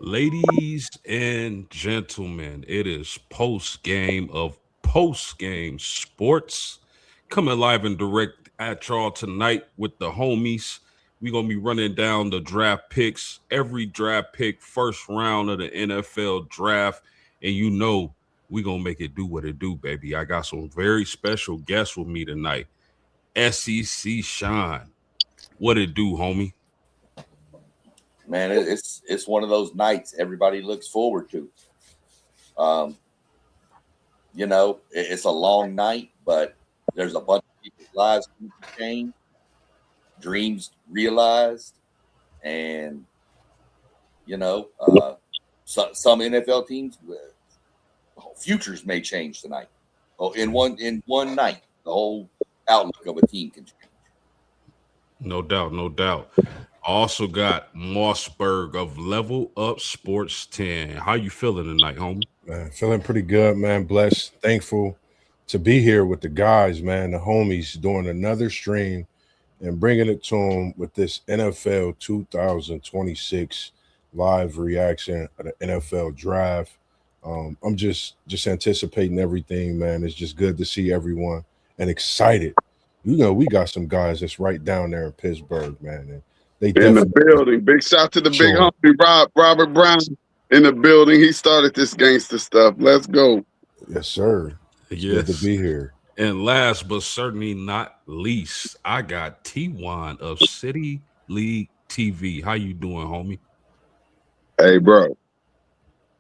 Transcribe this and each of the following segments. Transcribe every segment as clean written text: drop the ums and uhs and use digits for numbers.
Ladies and gentlemen, it is post game of post game sports coming live and direct at y'all tonight with the homies. We're gonna be running down the draft picks, every draft pick, first round of the NFL draft, and we're gonna make it do what it do, baby. I got some very special guests with me tonight. SEC Sean, what it do, homie? Man, it's one of those nights everybody looks forward to. Um, it's a long night, but there's a bunch of people's lives changed, dreams realized, and some NFL teams futures may change tonight. Oh, in one night, the whole outlook of a team can change. No doubt, no doubt. Also got Mossberg of Level Up Sports 10. How you feeling tonight, homie? Man, feeling pretty good, man. Blessed, thankful to be here with the guys, man, the homies, doing another stream and bringing it to them with this NFL 2026 live reaction of the NFL draft. I'm just anticipating everything, man. It's just good to see everyone and excited. We got some guys that's right down there in Pittsburgh, man, and they In the definitely building. Big shout to the big showing. homie Robert Brown in the building. He started this gangster stuff. Let's go. Yes, sir. It's good to Yes. be here. And last but certainly not least, I got T1 of City League TV. How you doing, homie? Hey, bro,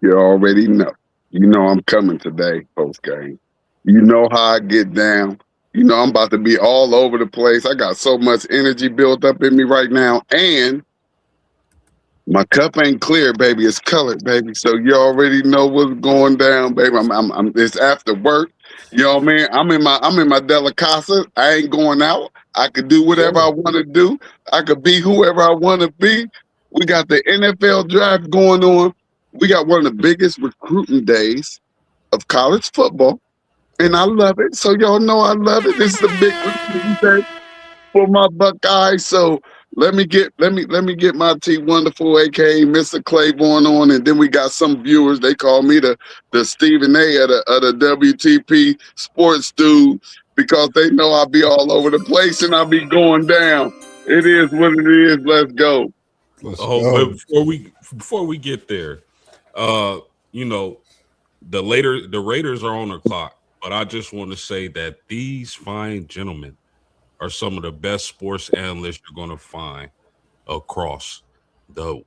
you already know. You know I'm coming today, post game. You know how I get down. You know I'm about to be all over the place. I got so much energy built up in me right now. And my cup ain't clear, baby. It's colored, baby. So you already know what's going down, baby. It's after work. You know what I mean? I'm in my Della Casa. I ain't going out. I could do whatever I want to do. I could be whoever I want to be. We got the NFL draft going on. We got one of the biggest recruiting days of college football. And I love it. So y'all know I love it. This is a big recruiting day for my Buckeyes. So let me get my T Wonderful, aka Mr. Claiborne on, and then we got some viewers. They call me the Stephen A of the WTP sports dude because they know I'll be all over the place and I'll be going down. It is what it is. Let's go. Let's Oh, but go. before we get there, uh, you know, the Raiders are on the clock, but I just want to say that these fine gentlemen are some of the best sports analysts you're going to find across the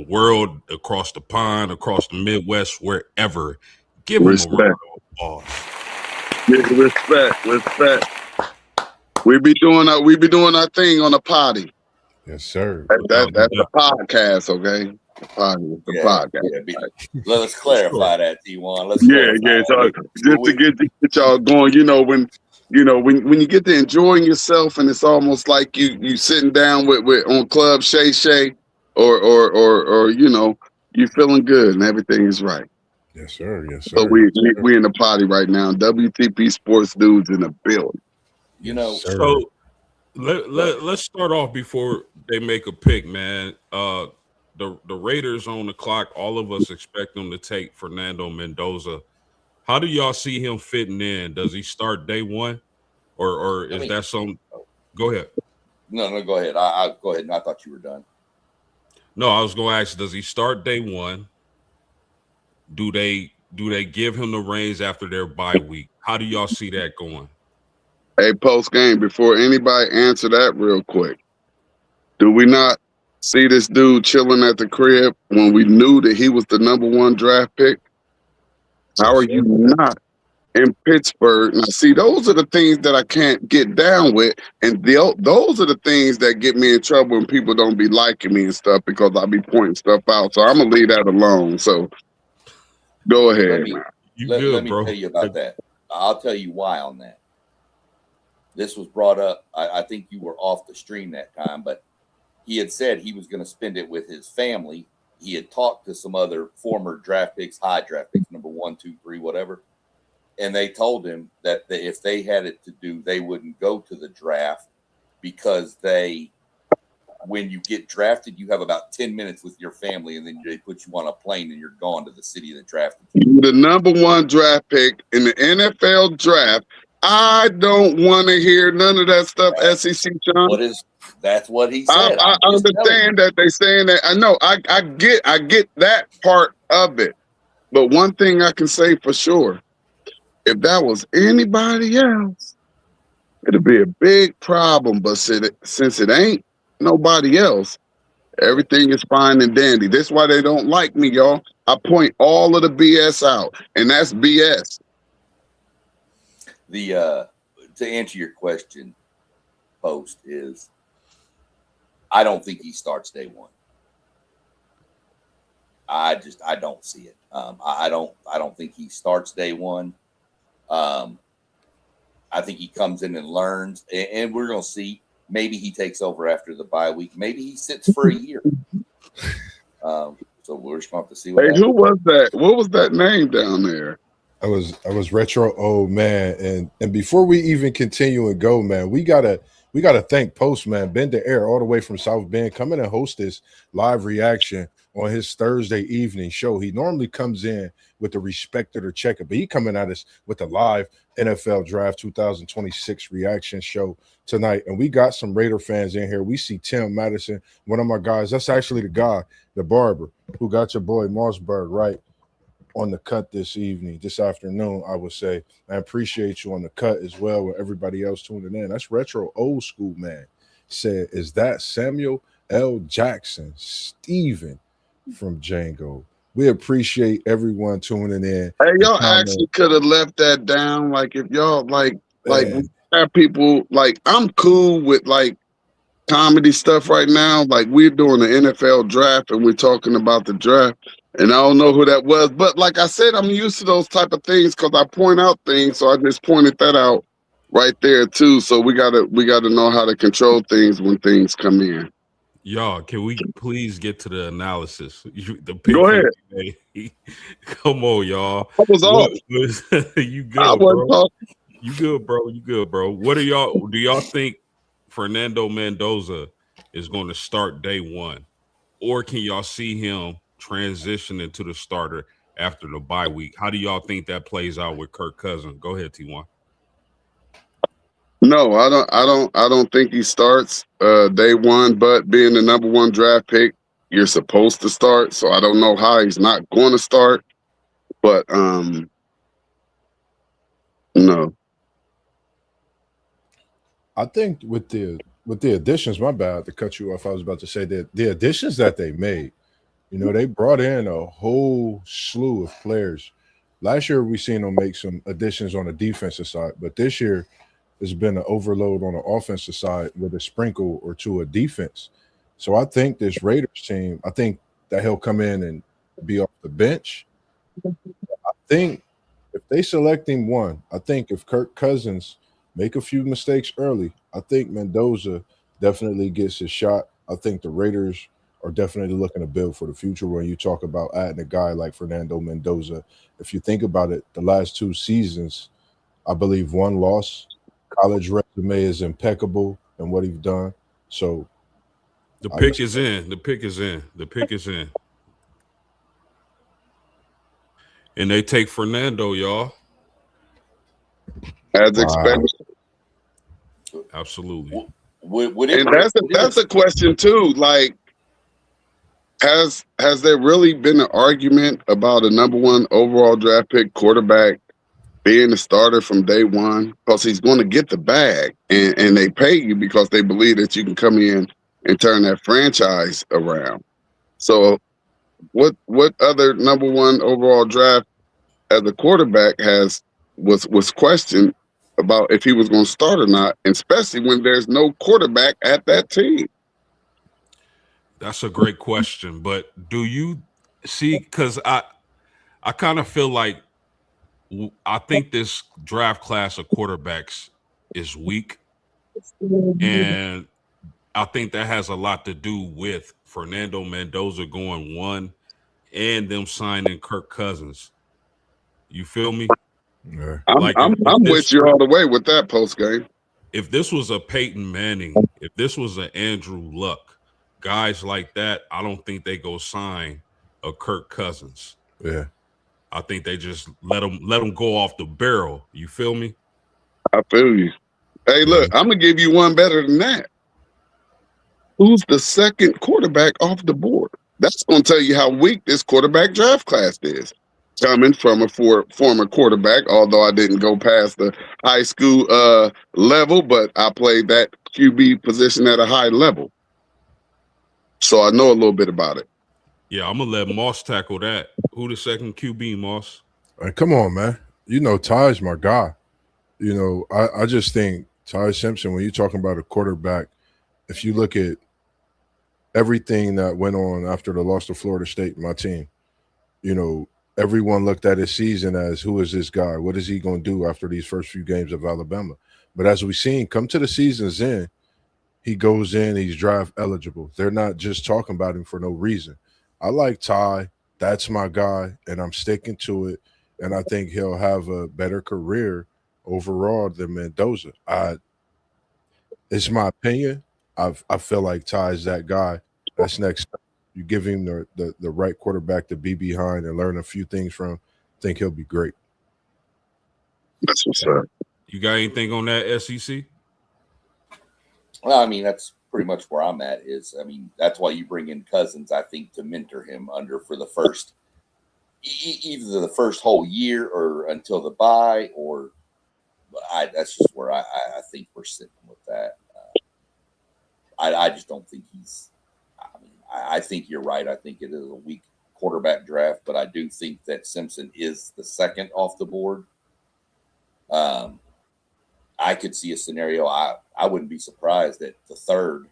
world, across the pond, across the Midwest, wherever. Give them a round Respect. of applause. Yeah, respect. We be doing our thing on the potty. Yes, sir. That, No that doubt, no that's the doubt. podcast, okay? The potty is the Yeah, podcast. yeah. Let's clarify that, T1. Let's Yeah, clarify yeah. So that. just to get y'all going, when you get to enjoying yourself, and it's almost like you sitting down with on Club Shay Shay, or you feeling good and everything is right. Yes, sir. Yes, So sir. we Yes, we, sir. we in the potty right now. WTP Sports dudes in the building. You Yes, know, sir. So let, go ahead. let let's start off before they make a pick, man. The Raiders on the clock. All of us expect them to take Fernando Mendoza. How do y'all see him fitting in? Does he start day one, or I is mean, that some? oh, Go ahead. no, go ahead. I go ahead. I thought you were done. No, I was going to ask. Does he start day one? Do they give him the reins after their bye week? How do y'all see that going? Hey, post game, before anybody answer that real quick, do we not see this dude chilling at the crib when we knew that he was the number one draft pick? How Yes, are sir. you not in Pittsburgh? Now, see, those are the things that I can't get down with, and those are the things that get me in trouble when people don't be liking me and stuff because I be pointing stuff out. So I'm gonna leave that alone. So go Let ahead, me man. You let good, me tell bro? you about that. I'll tell you why on that. This was brought up. I think you were off the stream that time, but he had said he was going to spend it with his family. He had talked to some other former draft picks, high draft picks, number 1, 2, 3, whatever, and they told him that if they had it to do, they wouldn't go to the draft because they when you get drafted, you have about 10 minutes with your family, and then they put you on a plane and you're gone to the city that drafted you. The number one draft pick in the NFL draft. I don't want to hear none of that stuff, SEC Sean. That's what he said. I understand that they saying that. I know. I get that part of it. But one thing I can say for sure, if that was anybody else, it'd be a big problem. But since it ain't nobody else, everything is fine and dandy. That's why they don't like me, y'all. I point all of the BS out, and that's BS. To answer your question, Post, is I don't think he starts day one. I don't see it. I don't think he starts day one. I think he comes in and learns, and we're gonna see. Maybe he takes over after the bye week. Maybe he sits for a year. So we're just going to have to see. Hey, who was that? What was that name down there? I was retro old man, and before we even continue and go, man, we gotta thank Postman Ben the Air all the way from South Bend coming and host this live reaction on his Thursday evening show. He normally comes in with the respected or checker, but he coming at us with the live NFL Draft 2026 reaction show tonight. And we got some Raider fans in here. We see Tim Madison, one of my guys. That's actually the guy, the barber, who got your boy Mossberg right on the cut this afternoon, I would say. I appreciate you on the cut as well with everybody else tuning in. That's retro old school, man. Said, is that Samuel L. Jackson, Steven from Django? We appreciate everyone tuning in. Hey, y'all actually could have left that down. Like, if y'all like we have people like, I'm cool with like comedy stuff right now. Like, we're doing the NFL draft and we're talking about the draft. And I don't know who that was, but like I said, I'm used to those type of things because I point out things. So I just pointed that out right there too. So we gotta know how to control things when things come in. Y'all, can we please get to the analysis? Go ahead. Come on, y'all. I was off. You good, bro? Talking. You good, bro? You good, bro? What do y'all think Fernando Mendoza is going to start day one, or can y'all see him transition into the starter after the bye week? How do y'all think that plays out with Kirk Cousins? Go ahead, T1. No, I don't think he starts day one, but being the number one draft pick, you're supposed to start. So I don't know how he's not going to start, but no. I think with the additions, my bad to cut you off. I was about to say that the additions that they made, you know, they brought in a whole slew of players. Last year, we seen them make some additions on the defensive side, but this year, there's been an overload on the offensive side with a sprinkle or two of defense. So I think this Raiders team, I think that he'll come in and be off the bench. I think if they select him one, I think if Kirk Cousins make a few mistakes early, I think Mendoza definitely gets his shot. I think the Raiders are definitely looking to build for the future when you talk about adding a guy like Fernando Mendoza. If you think about it, the last two seasons, I believe one loss. College resume is impeccable in what he's done. So the pick is in. The pick is in. The pick is in. And they take Fernando, y'all. As expected. Absolutely. And that's a question too. Like, has there really been an argument about a number one overall draft pick quarterback being the starter from day one? Because he's going to get the bag, and they pay you because they believe that you can come in and turn that franchise around. So what other number one overall draft as a quarterback was questioned about if he was going to start or not, and especially when there's no quarterback at that team? That's a great question, but do you see, because I kind of feel like I think this draft class of quarterbacks is weak, and I think that has a lot to do with Fernando Mendoza going one and them signing Kirk Cousins. You feel me? Yeah. I'm with you all the way with that post game. If this was a Peyton Manning, if this was an Andrew Luck, guys like that, I don't think they go sign a Kirk Cousins. Yeah. I think they just let them go off the barrel. You feel me? I feel you. Hey, look, I'm gonna give you one better than that. Who's the second quarterback off the board? That's gonna tell you how weak this quarterback draft class is. Coming from a former quarterback, although I didn't go past the high school level, but I played that QB position at a high level, so I know a little bit about it. Yeah, I'm gonna let Moss tackle that. Who the second QB, Moss? Come on, man. You know, Ty's my guy. You know, I just think Ty Simpson, when you're talking about a quarterback, if you look at everything that went on after the loss to Florida State, my team, you know, everyone looked at his season as, who is this guy? What is he going to do after these first few games of Alabama? But as we've seen, come to the season's end, he goes in, he's draft eligible. They're not just talking about him for no reason. I like Ty. That's my guy, and I'm sticking to it. And I think he'll have a better career overall than Mendoza. It's my opinion. I feel like Ty's that guy. That's next. You give him the right quarterback to be behind and learn a few things from. I think he'll be great. That's what's up. You got anything on that, SEC? Well, I mean, that's pretty much where I'm at. That's why you bring in Cousins, I think, to mentor him for the first, either the first whole year or until the bye, or that's just where I think we're sitting with that. I just don't think he's. I think you're right. I think it is a weak quarterback draft, but I do think that Simpson is the second off the board. I could see a scenario. I wouldn't be surprised that the third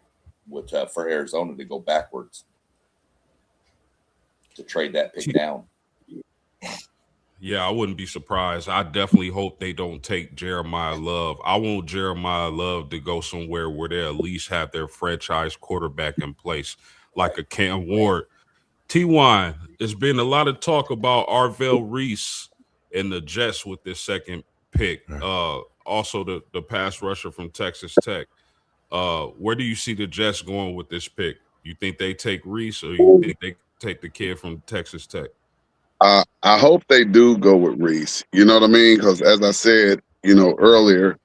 would for Arizona to go backwards to trade that pick down. Yeah, I wouldn't be surprised. I definitely hope they don't take Jeremiah Love. I want Jeremiah Love to go somewhere where they at least have their franchise quarterback in place, like a Cam Ward. T-Wine, there's been a lot of talk about Arvell Reese and the Jets with this second pick. Also the pass rusher from Texas Tech. Where do you see the Jets going with this pick? You think they take Reese, or you think they take the kid from Texas Tech? I hope they do go with Reese. You know what I mean? Because as I said, earlier,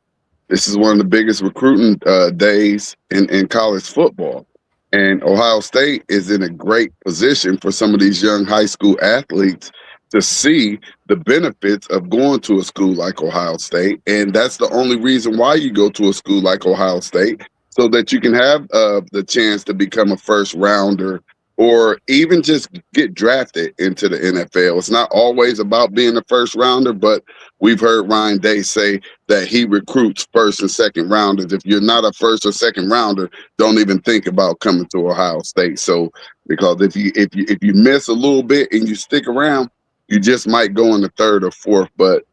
this is one of the biggest recruiting days in college football. And Ohio State is in a great position for some of these young high school athletes to see the benefits of going to a school like Ohio State. And that's the only reason why you go to a school like Ohio State, so that you can have the chance to become a first rounder or even just get drafted into the NFL. It's not always about being a first rounder, but we've heard Ryan Day say that he recruits first and second rounders. If you're not a first or second rounder, don't even think about coming to Ohio State. So, because if you miss a little bit and you stick around, you just might go in the third or fourth. But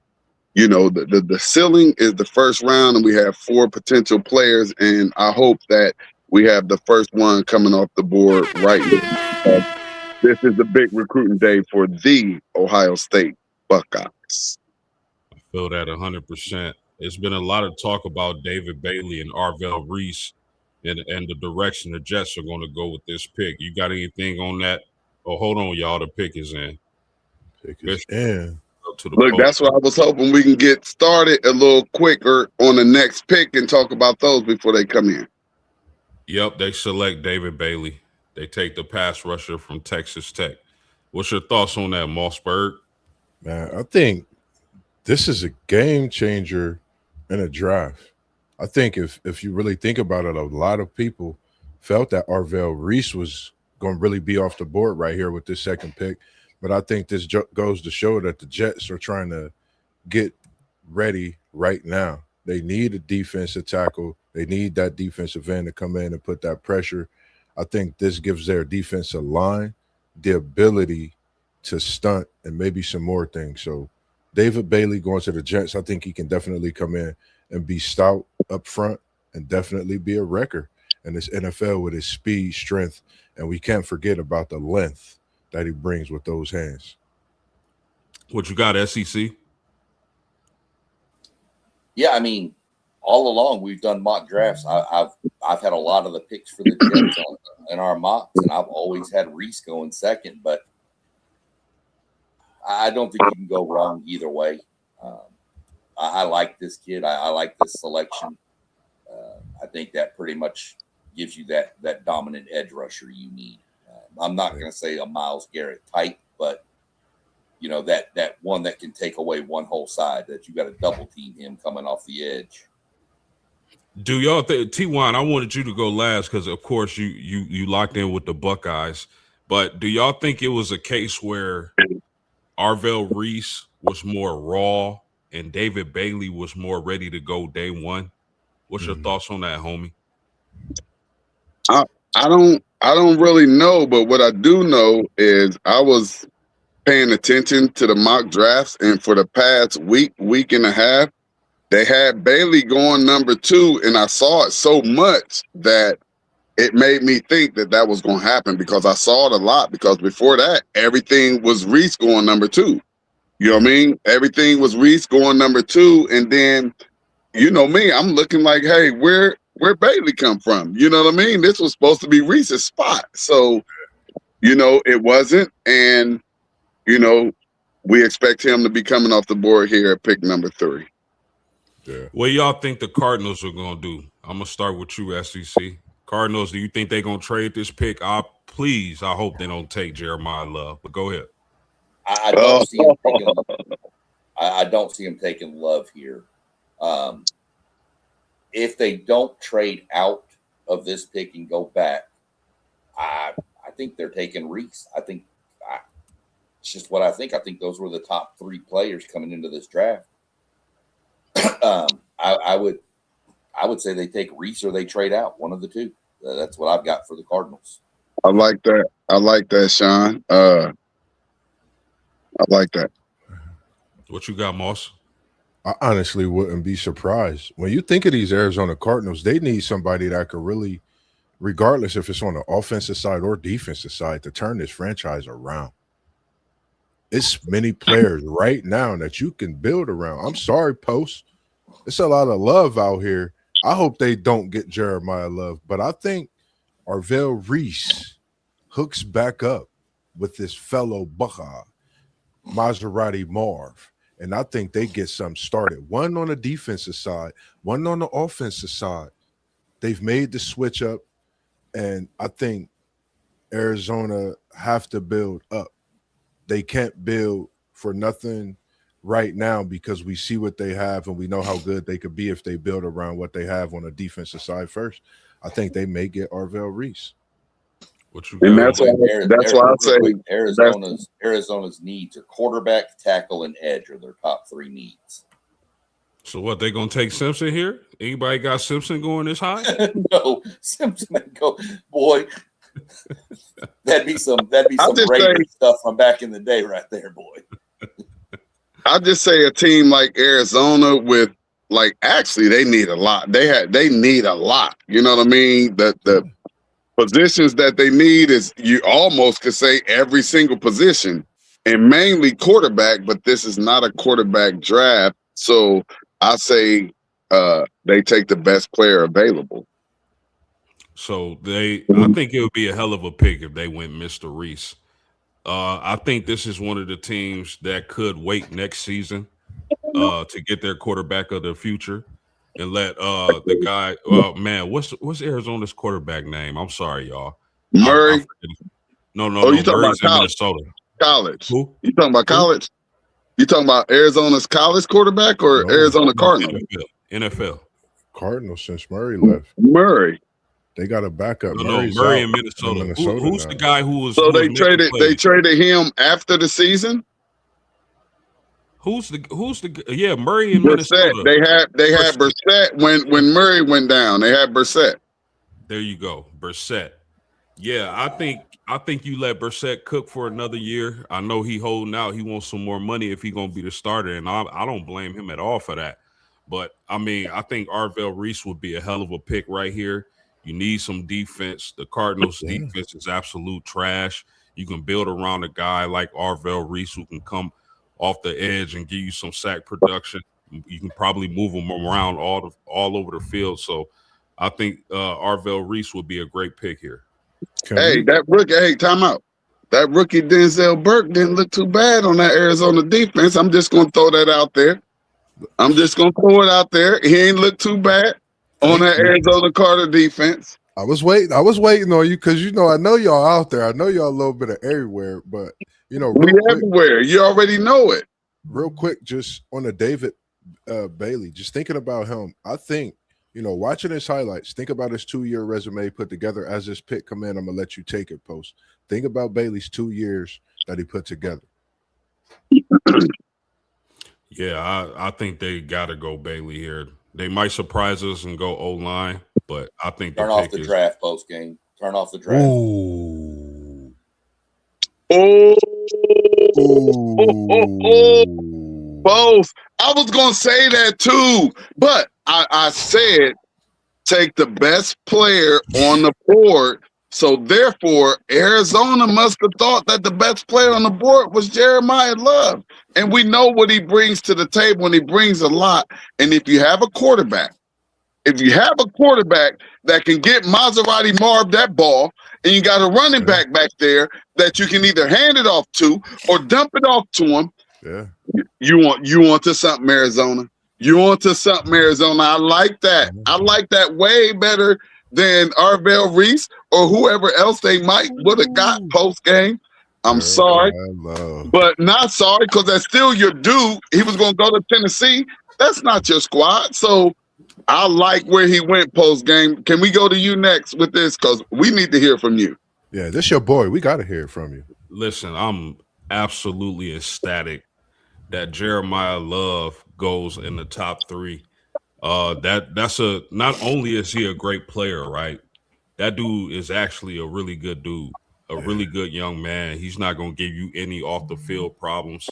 the ceiling is the first round, and we have 4 potential players, and I hope that we have the first one coming off the board right now. This is the big recruiting day for the Ohio State Buckeyes. I feel that 100%. There's been a lot of talk about David Bailey and Arvell Reese and the direction the Jets are going to go with this pick. You got anything on that? Oh, hold on, y'all. The pick is in. Pick is in. Look, that's what I was hoping we can get started a little quicker on the next pick and talk about those before they come in. Yep, they select David Bailey. They take the pass rusher from Texas Tech. What's your thoughts on that, Mossberg? Man, I think this is a game changer in a draft. I think if you really think about it, a lot of people felt that Arvell Reese was going to really be off the board right here with this second pick. But I think this goes to show that the Jets are trying to get ready right now. They need a defensive tackle. They need that defensive end to come in and put that pressure. I think this gives their defensive line the ability to stunt and maybe some more things. So David Bailey going to the Jets, I think he can definitely come in and be stout up front and definitely be a wrecker in this NFL with his speed, strength, and we can't forget about the length that he brings with those hands. What you got, SEC? Yeah, I mean, all along we've done mock drafts. I've had a lot of the picks for the Jets in our mocks, and I've always had Reese going second, but I don't think you can go wrong either way. I like this kid. I like this selection. I think that pretty much gives you that dominant edge rusher you need. I'm not going to say a Myles Garrett type, but that one that can take away one whole side, that you got to double team him coming off the edge. Do y'all think, T1, I wanted you to go last because, of course, you locked in with the Buckeyes. But do y'all think it was a case where Arvell Reese was more raw and David Bailey was more ready to go day one? What's your thoughts on that, homie? I don't really know, but what I do know is I was paying attention to the mock drafts, and for the past week and a half, they had Bailey going number 2, and I saw it so much that it made me think that was going to happen, because I saw it a lot, because before that, everything was Reese going number 2. You know what I mean? Everything was Reese going number 2, and then, you know me, I'm looking like, hey, where Bailey come from? You know what I mean? This was supposed to be Reese's spot. So, it wasn't, and, we expect him to be coming off the board here at pick number 3. Yeah. What y'all think the Cardinals are going to do? I'm going to start with you, SEC. Cardinals, do you think they're going to trade this pick? I hope they don't take Jeremiah Love, but go ahead. I don't see him taking. I don't see him taking Love here. If they don't trade out of this pick and go back, I think they're taking Reese. It's just what I think. I think those were the top 3 players coming into this draft. I would say they take Reese or they trade out, one of the two. That's what I've got for the Cardinals. I like that, Sean. I like that. What you got, Moss? I honestly wouldn't be surprised. When you think of these Arizona Cardinals, they need somebody that could really, regardless if it's on the offensive side or defensive side, to turn this franchise around. It's many players right now that you can build around. I'm sorry, Post. It's a lot of love out here. I hope they don't get Jeremiah Love, but I think Arvell Reese hooks back up with this fellow Buckeye, Maserati Marv, and I think they get something started. One on the defensive side, one on the offensive side. They've made the switch up, and I think Arizona have to build up. They can't build for nothing right now because we see what they have and we know how good they could be if they build around what they have on the defensive side first. I think they may get Arvell Reese. What you And got? that's why I say Arizona's needs are quarterback, tackle, and edge are their top 3 needs. So what, they gonna take Simpson here? Anybody got Simpson going this high? No, Simpson go, boy. That'd be some Raiders stuff from back in the day, right there, boy. I'll just say a team like Arizona with, like, actually they need a lot. They need a lot. You know what I mean? The positions that they need is, you almost could say, every single position, and mainly quarterback, but this is not a quarterback draft. So I say they take the best player available. So I think it would be a hell of a pick if they went Mr. Reese. I think this is one of the teams that could wait next season to get their quarterback of the future and let the guy. What's Arizona's quarterback name? I'm sorry, y'all. Murray. No. You talking Murray's about in Minnesota. College? Who? You talking about college? You talking about Arizona's college quarterback or Arizona Cardinals? NFL. Cardinals since Murray left. Murray. They got a backup. No, Murray in Minnesota. Who's the guy who was? So they traded him after the season. Who's the yeah, Murray in Minnesota. They had Brissett when Murray went down. They had Brissett. There you go, Brissett. Yeah, I think you let Brissett cook for another year. I know he holding out. He wants some more money if he's gonna be the starter, and I don't blame him at all for that. But I mean, I think Arvell Reese would be a hell of a pick right here. You need some defense. The Cardinals' defense is absolute trash. You can build around a guy like Arvell Reese who can come off the edge and give you some sack production. You can probably move him around all over the field. So I think Arvell Reese would be a great pick here. That rookie, time out. That rookie Denzel Burke didn't look too bad on that Arizona defense. I'm just gonna throw that out there. He ain't look too bad on that Arizona Carter defense. I was waiting on you because I know y'all out there. I know y'all a little bit of everywhere, but we everywhere. You already know it. Real quick, just on the David Bailey, just thinking about him, I think, watching his highlights, think about his 2-year resume put together as this pick come in. I'm gonna let you take it, Post. Think about Bailey's 2 years that he put together. Yeah, I think they gotta go Bailey here. They might surprise us and go O-line, but I think turn off the draft post game. Turn off the draft. Ooh. Both. I was gonna say that too, but I said take the best player on the board. So therefore, Arizona must have thought that the best player on the board was Jeremiah Love. And we know what he brings to the table, and he brings a lot. And if you have a quarterback that can get Maserati Marv that ball, and you got a running back there that you can either hand it off to or dump it off to him, you want to something, Arizona. I like that. I like that way better than Arvell Reese or whoever else they might would have got post game. I'm sorry, but not sorry because that's still your dude. He was going to go to Tennessee. That's not your squad. So I like where he went post game. Can we go to you next with this? Because we need to hear from you. Yeah, this your boy. We got to hear from you. Listen, I'm absolutely ecstatic that Jeremiah Love goes in the top 3. That's not only is he a great player, right? That dude is actually a really good dude, a really good young man. He's not going to give you any off the field problems.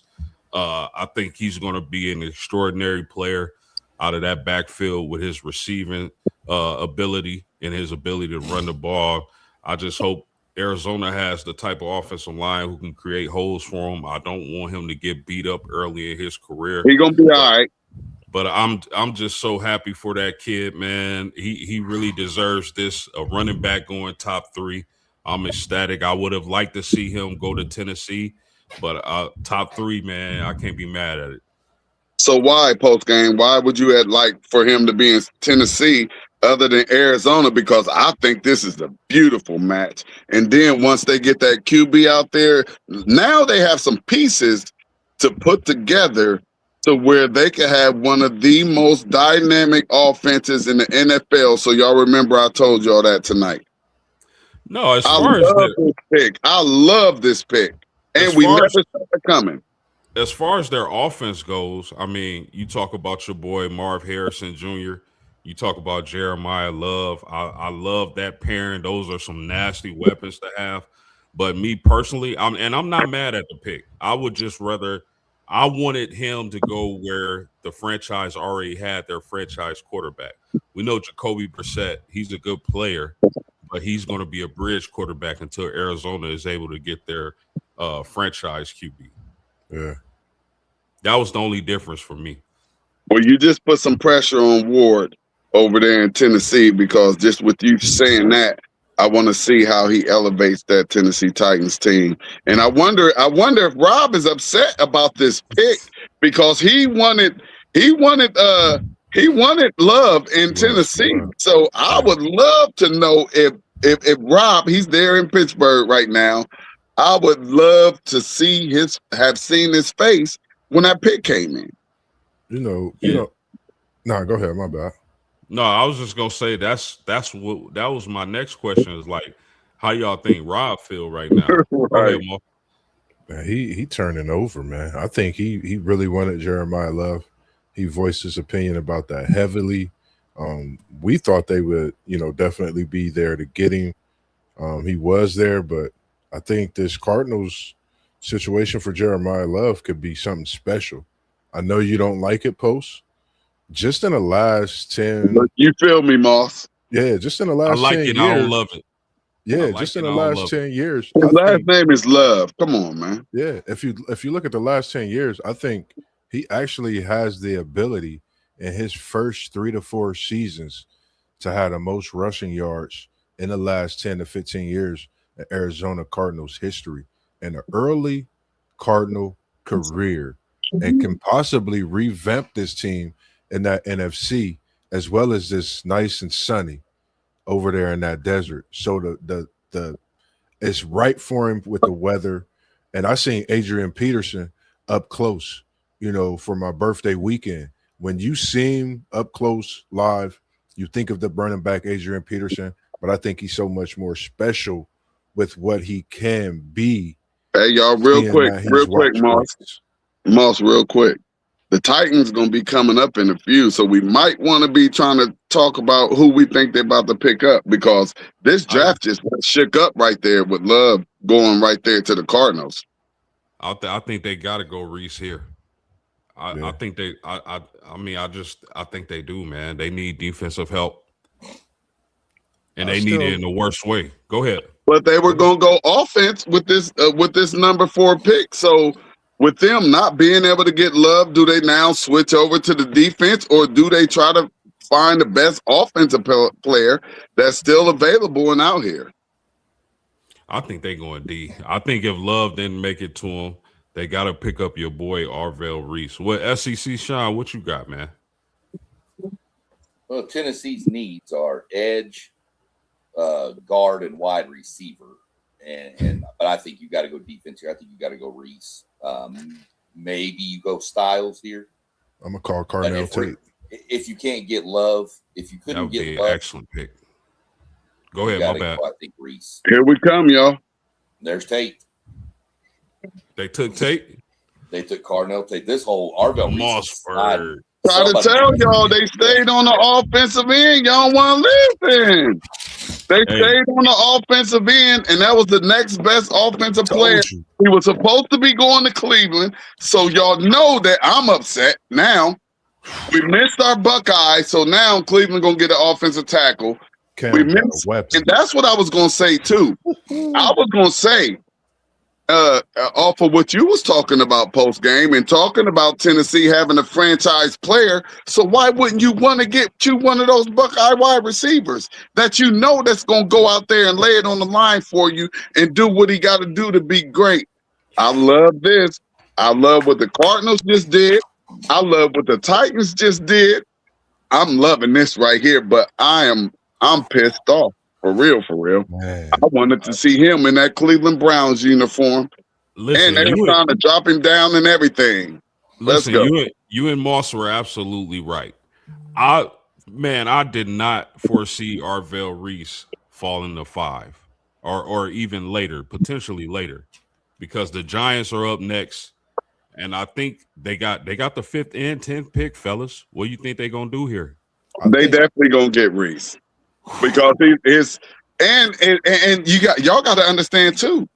I think he's going to be an extraordinary player out of that backfield with his receiving ability and his ability to run the ball. I just hope Arizona has the type of offensive line who can create holes for him. I don't want him to get beat up early in his career. He's gonna be all right. But I'm just so happy for that kid, man. He really deserves this. A running back going top 3. I'm ecstatic. I would have liked to see him go to Tennessee, but top 3, man, I can't be mad at it. So why post game? Why would you like for him to be in Tennessee other than Arizona? Because I think this is a beautiful match. And then once they get that QB out there, now they have some pieces to put together to where they can have one of the most dynamic offenses in the NFL. So y'all remember I told y'all that tonight. No, as far as this pick, I love this pick. And we never saw it coming. As far as their offense goes, I mean, you talk about your boy Marv Harrison Jr., you talk about Jeremiah Love. I love that pairing. Those are some nasty weapons to have. But me personally, I'm not mad at the pick. I would just rather I wanted him to go where the franchise already had their franchise quarterback. We know Jacoby Brissett, he's a good player, but he's going to be a bridge quarterback until Arizona is able to get their franchise QB. Yeah. That was the only difference for me. Well, you just put some pressure on Ward over there in Tennessee because just with you saying that, I want to see how he elevates that Tennessee Titans team. And I wonder if Rob is upset about this pick because he wanted Love in Tennessee. So I would love to know if Rob, he's there in Pittsburgh right now. I would love to have seen his face when that pick came in. No, go ahead. My bad. No, I was just gonna say that was my next question is like, how y'all think Rob feel right now? Right. Man, he turning over, man. I think he really wanted Jeremiah Love. He voiced his opinion about that heavily. We thought they would, definitely be there to get him. He was there, but I think this Cardinals situation for Jeremiah Love could be something special. I know you don't like it, Post. Just in the last 10... You feel me, Moss? Yeah, just in the last 10 years. I don't love it. Yeah, just in the last 10 years. His last name is Love. Come on, man. Yeah, if you look at the last 10 years, I think he actually has the ability in his first 3 to 4 seasons to have the most rushing yards in the last 10 to 15 years in Arizona Cardinals history, and an early Cardinal career, and can possibly revamp this team in that NFC, as well as this nice and sunny over there in that desert. So the it's right for him with the weather. And I seen Adrian Peterson up close, for my birthday weekend. When you see him up close live, you think of the running back Adrian Peterson, but I think he's so much more special with what he can be. Hey, y'all, Seeing that he's real quick, watched Moss. practice. Moss, real quick. The Titans gonna be coming up in a few, so we might want to be trying to talk about who we think they're about to pick up, because this draft just shook up right there with Love going right there to the Cardinals. I think they got to go Reese here. I think they. I think they do, man. They need defensive help, and they need it in the worst way. Go ahead. But they were gonna go offense with this number 4 pick. So with them not being able to get Love, do they now switch over to the defense, or do they try to find the best offensive player that's still available and out here? I think they going D. I think if Love didn't make it to him, they got to pick up your boy Arvell Reese. What SEC Sean? What you got, man? Well, Tennessee's needs are edge, guard, and wide receiver, but I think you got to go defense here. I think you got to go Reese. Maybe you go Styles here. I'm gonna call Carnell Tate. If you can't get Love, if you couldn't get Love, excellent pick. Go ahead, my bad. I think Reese. Here we come, y'all. There's Tate. They took Tate. They took Carnell Tate. This whole Arvell Mossberg. Try to tell y'all they stayed on the offensive end. Y'all want to listen. They stayed on the offensive end, and that was the next best offensive player. He was supposed to be going to Cleveland. So y'all know that I'm upset now. We missed our Buckeye, so now Cleveland gonna get an offensive tackle. We missed, and that's what I was gonna say too. I was gonna say, off of what you was talking about post game and talking about Tennessee having a franchise player. So why wouldn't you want to get you one of those Buckeye wide receivers that you know that's gonna go out there and lay it on the line for you and do what he got to do to be great? I love this. I love what the Cardinals just did. I love what the Titans just did. I'm loving this right here, but I'm pissed off. For real. Man. I wanted to see him in that Cleveland Browns uniform. Listen, and they were trying to drop him down and everything. Listen, you and Moss were absolutely right. I did not foresee Arvell Reese falling to 5 or even later, potentially later, because the Giants are up next. And I think they got the 5th and 10th pick, fellas. What do you think they're gonna do here? They definitely gonna get Reese. Because he is, and y'all got to understand too.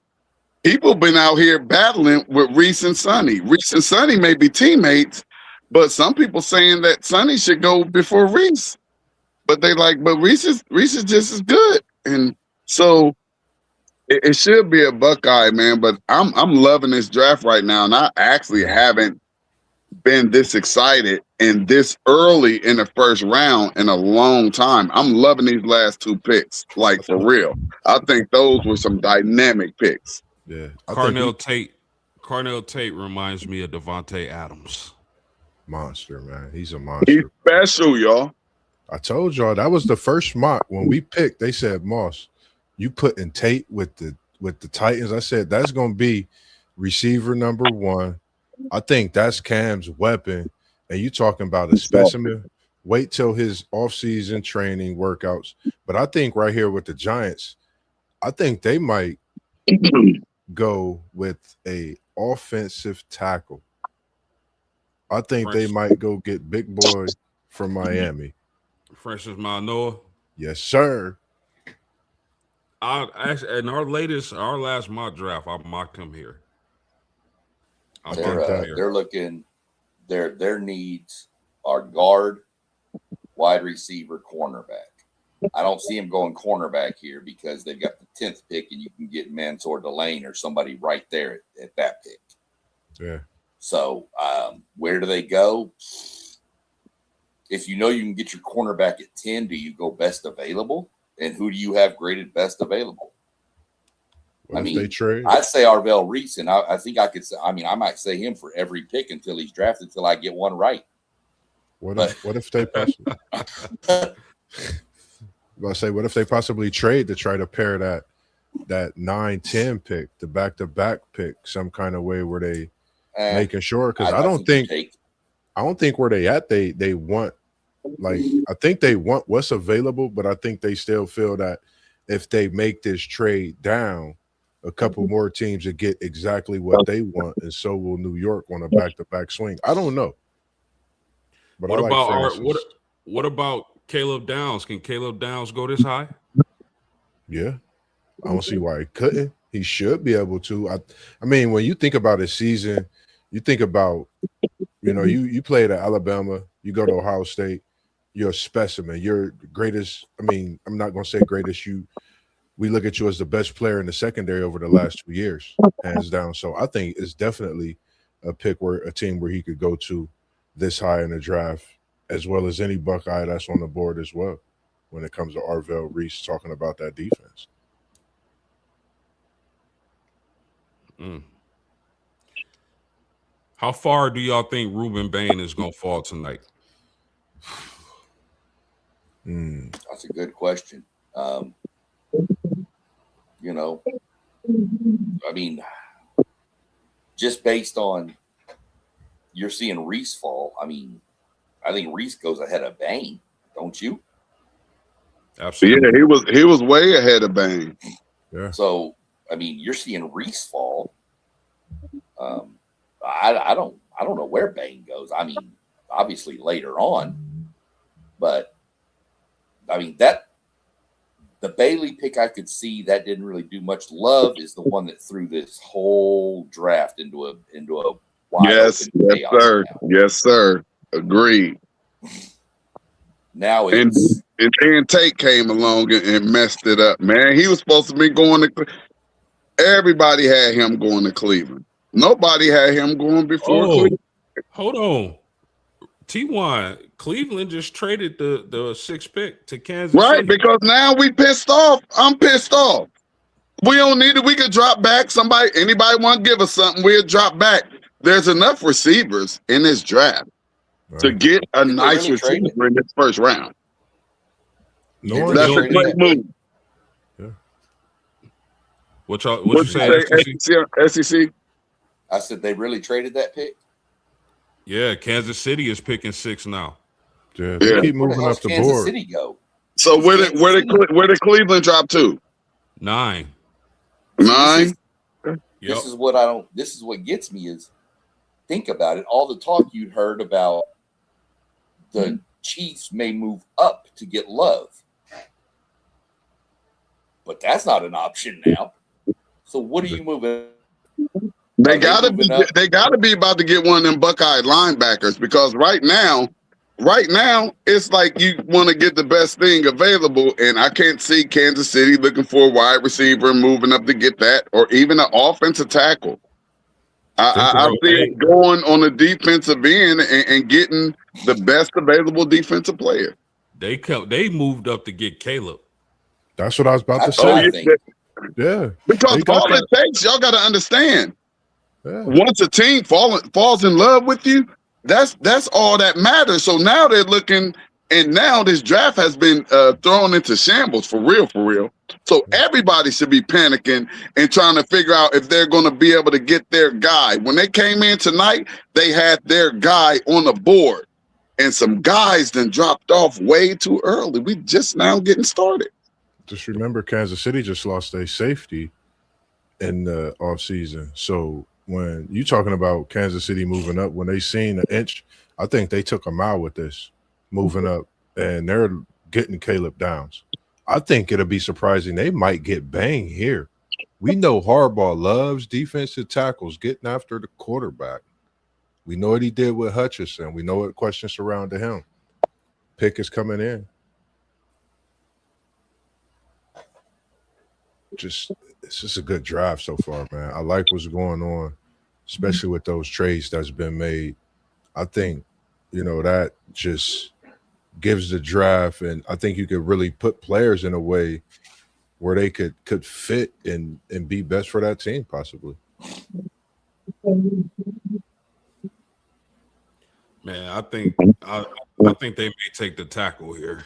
People been out here battling with Reese and Sonny. Reese and Sonny may be teammates, but some people saying that Sonny should go before Reese. But but Reese is just as good, and so it should be a Buckeye, man. But I'm loving this draft right now, and I actually haven't been this excited and this early in the first round in a long time. I'm loving these last 2 picks, like for real. I think those were some dynamic picks. Yeah, Carnell Tate reminds me of Devontae Adams. Monster, man. He's a monster. He's special, y'all. I told y'all that was the first mock when we picked. They said, Moss, you putting Tate with the Titans. I said that's gonna be receiver number 1. I think that's Cam's weapon. And you talking about a specimen. Wait till his offseason training workouts. But I think right here with the Giants, I think they might go with a offensive tackle. I think they might go get big boy from Miami. Francis Manoa. Yes, sir. In our last mock draft, I mocked him here. They're looking. Their needs are guard, wide receiver, cornerback. I don't see him going cornerback here because they've got the 10th pick, and you can get Mansour Delane or somebody right there at that pick. Yeah. So where do they go? If you know you can get your cornerback at 10, do you go best available And who do you have graded best available? What if they trade? I'd say Arvell Reese, and I think I could say, I might say him for every pick until he's drafted, until I get one right. What if they possibly? What if they possibly trade to try to pair that 9-10 pick, the back-to-back pick, some kind of way where they making sure? Because I don't think where they at they want, like, I think they want what's available, but I think they still feel that if they make this trade down, a couple more teams will get exactly what they want, and so will New York on a back-to-back swing. I don't know. But what about Caleb Downs? Can Caleb Downs go this high? Yeah. I don't see why he couldn't. He should be able to. I mean, when you think about his season, you think about, you played at Alabama, you go to Ohio State, you're a specimen. You're the greatest. I mean, I'm not going to say greatest. We look at you as the best player in the secondary over the last 2 years, hands down. So I think it's definitely a team where he could go to this high in the draft, as well as any Buckeye that's on the board as well, when it comes to Arvell Reese talking about that defense. How far do y'all think Ruben Bain is going to fall tonight? That's a good question. Just based on you're seeing Reese fall, I think Reese goes ahead of Bain, don't you? Absolutely. Yeah, he was way ahead of Bain. Yeah. So, you're seeing Reese fall. I don't know where Bain goes. Obviously later on, but the Bailey pick, I could see that didn't really do much. Love is the one that threw this whole draft into a wide yes, sir. Now. Yes, sir. Agreed. Now and then Tate came along and messed it up, man. He was supposed to be going to. Everybody had him going to Cleveland. Nobody had him going before Cleveland. Hold on. T1, Cleveland just traded the 6th pick to Kansas City. Right, because now we pissed off. I'm pissed off. We don't need it. We could drop back. Anybody want to give us something, we'll drop back. There's enough receivers in this draft to get a nice receiver in this first round. That's a great move. Yeah. What you say, SEC? I said they really traded that pick. Yeah, Kansas City is picking 6 now. Yeah, they keep moving up the board. Kansas City go. So where did Cleveland drop to? 9. 9. This is what gets me is, think about it. All the talk you'd heard about the Chiefs may move up to get Love, but that's not an option now. So what are you moving? They gotta be about to get one of them Buckeye linebackers, because right now it's like you want to get the best thing available, and I can't see Kansas City looking for a wide receiver and moving up to get that, or even an offensive tackle. I see it going on the defensive end and getting the best available defensive player. They moved up to get Caleb. That's what I was about to say. Yeah, because all it takes, y'all got to understand. Yeah. Once a team falls in love with you, that's all that matters. So now they're looking, and now this draft has been thrown into shambles for real. So everybody should be panicking and trying to figure out if they're going to be able to get their guy. When they came in tonight, they had their guy on the board, and some guys then dropped off way too early. We just now getting started. Just remember, Kansas City just lost a safety in the offseason. So when you're talking about Kansas City moving up, when they seen an inch, I think they took a mile with this moving up, and they're getting Caleb Downs. I think it'll be surprising. They might get Bang here. We know Harbaugh loves defensive tackles, getting after the quarterback. We know what he did with Hutchinson. We know what questions surrounded him. Pick is coming in. It's just a good drive so far, man. I like what's going on, especially with those trades that's been made. I think, that just gives the draft, and I think you could really put players in a way where they could fit and be best for that team, possibly. Man, I think they may take the tackle here.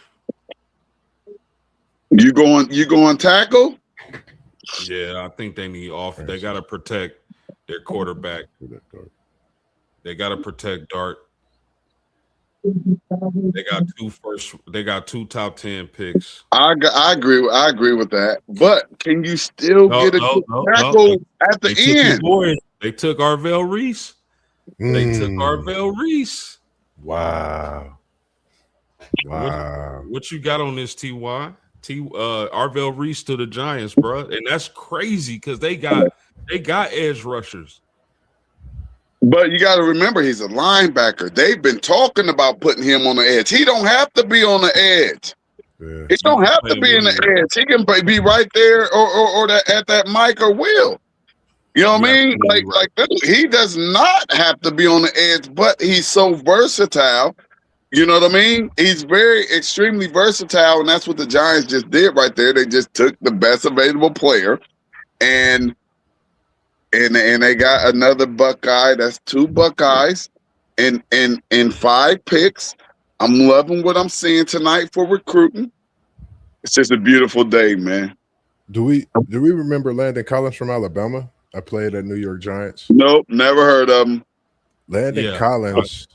You going tackle? Yeah, I think they need off. They got to protect their quarterback. They got to protect Dart. They got two top 10 picks. I agree with that. But can you still get a tackle at the end? They took Arvell Reese. They took Arvell Reese. Wow. What you got on this, Ty? Arvell Reese to the Giants, bro, and that's crazy because they got edge rushers. But you got to remember, he's a linebacker. They've been talking about putting him on the edge. He don't have to be on the edge. Yeah. He don't have to be in the edge. He can be right there or at that Mike or Will. You know what I mean? Like he does not have to be on the edge, but he's so versatile. You know what I mean? He's extremely versatile, and that's what the Giants just did right there. They just took the best available player, and they got another Buckeye. That's 2 Buckeyes and 5 picks. I'm loving what I'm seeing tonight for recruiting. It's just a beautiful day, man. Do we remember Landon Collins from Alabama? I played at New York Giants. Nope, never heard of him. Landon Collins.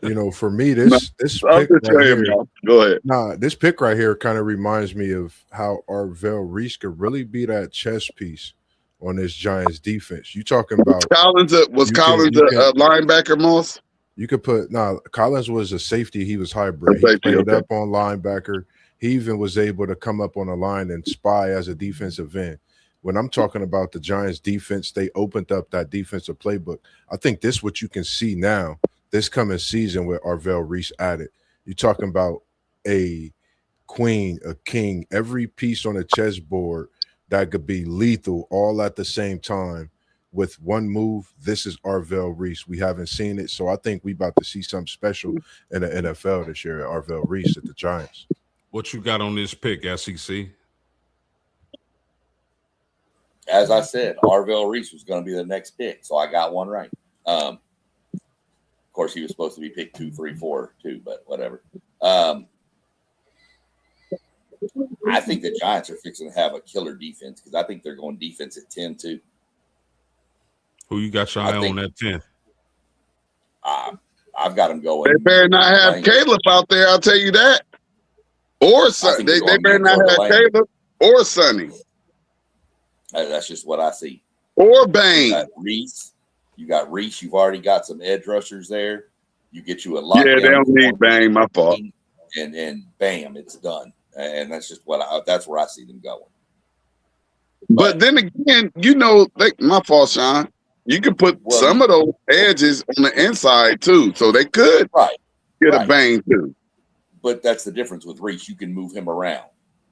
You know, for me, this pick right here, go ahead. This pick right here kind of reminds me of how Arvell Reese could really be that chess piece on this Giants defense. You talking about Collins? Was Collins a linebacker, Moss? You could put Collins was a safety. He was hybrid. He played up on linebacker. He even was able to come up on a line and spy as a defensive end. When I'm talking about the Giants defense, they opened up that defensive playbook. I think this is what you can see now this coming season with Arvell Reese added. You're talking about a queen, a king, every piece on the chessboard that could be lethal all at the same time with one move. This is Arvell Reese. We haven't seen it, so I think we about to see something special in the NFL this year. Arvell Reese at the Giants. What you got on this pick, SEC? As I said, Arvell Reese was going to be the next pick, so I got one right. Of course, he was supposed to be picked 2, 3, 4, 2, but whatever. I think the Giants are fixing to have a killer defense because I think they're going defense at 10 too. Who you got your eye on at 10? I've got them going. They better not have Caleb out there. I'll tell you that. Or Sonny. They better not have Caleb or Sonny. That's just what I see. Or Bain. You got Reese. You've already got some edge rushers there. You get you a lot. Yeah, they don't need Bain. My fault. And bam, it's done. And that's just that's where I see them going. But then again, my fault, Sean. You can put some of those edges on the inside too, so they could get a Bain too. But that's the difference with Reese. You can move him around,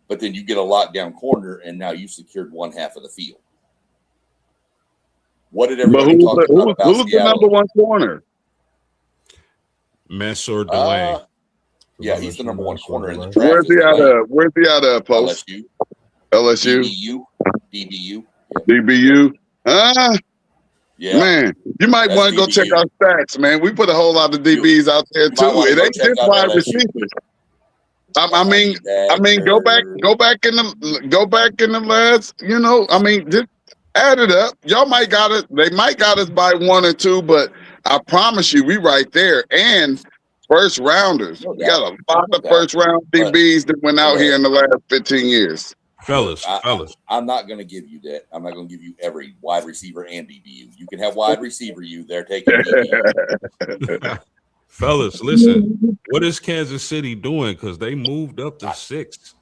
but then you get a lockdown corner, and now you've secured one half of the field. What did everybody talk about who's the number one corner? Messer Delay. Yeah, he's the number one corner in the draft. Where's he out of? Post? LSU. DBU. DBU. Yeah. Man, you might want to go check our stats, man. We put a whole lot of DBs out there too. It ain't just wide receivers. I mean, go back in the last. Just add it up. Y'all might got it. They might got us by 1 or 2, but I promise you, we right there. And first rounders, we got a lot of first round DBs that went out here in the last 15 years. Fellas. I'm not going to give you that. I'm not going to give you every wide receiver and DBU. You can have wide receiver. They're taking DBU. Fellas, listen. What is Kansas City doing? Because they moved up to 6.